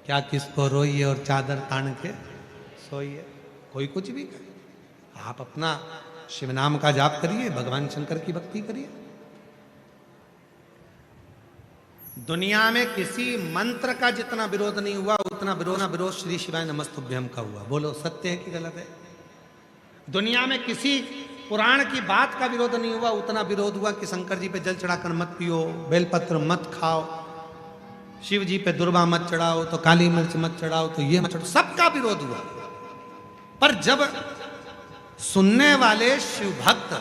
Speaker 1: क्या किसको रोइए और चादर तान के सोइए, कोई कुछ भी कहे। आप अपना शिव नाम का जाप करिए, भगवान शंकर की भक्ति करिए। दुनिया में किसी मंत्र का जितना विरोध नहीं हुआ उतना विरोध श्री शिवाय नमस्तुभ्यम का हुआ। बोलो सत्य है कि गलत है? दुनिया में किसी पुराण की बात का विरोध नहीं हुआ उतना विरोध हुआ कि शंकर जी पे जल चढ़ाकर मत पियो, बेलपत्र मत खाओ, शिव जी पे दुर्वा मत चढ़ाओ, तो काली मिर्च मत चढ़ाओ, तो ये मत चढ़ाओ, सबका विरोध हुआ। पर जब सुनने वाले शिव भक्त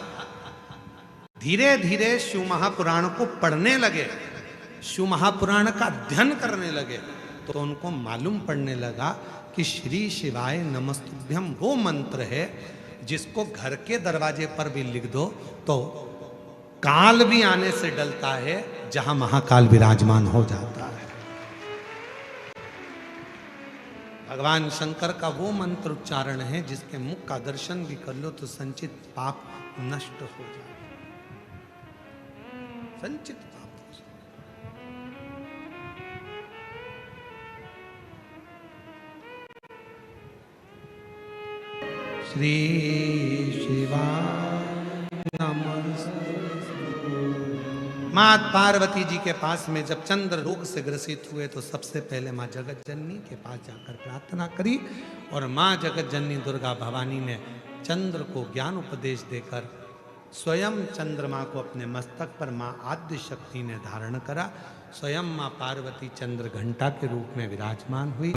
Speaker 1: धीरे धीरे शिव महापुराण को पढ़ने लगे, शिव महापुराण का अध्ययन करने लगे, तो उनको मालूम पड़ने लगा कि श्री शिवाय नमस्तुभ्यम वो मंत्र है जिसको घर के दरवाजे पर भी लिख दो तो काल भी आने से डलता है, जहां महाकाल विराजमान हो जाता है। भगवान शंकर का वो मंत्र उच्चारण है जिसके मुख का दर्शन भी कर लो तो संचित पाप नष्ट हो जाए, संचित पाप। श्री शिवाय नमस्तुभ्यं। माँ पार्वती जी के पास में जब चंद्र रोग से ग्रसित हुए तो सबसे पहले माँ जगत जननी के पास जाकर प्रार्थना करी और माँ जगत जननी दुर्गा भवानी ने चंद्र को ज्ञान उपदेश देकर स्वयं चंद्रमा को अपने मस्तक पर माँ आद्य शक्ति ने धारण करा। स्वयं माँ पार्वती चंद्र घंटा के रूप में विराजमान हुई।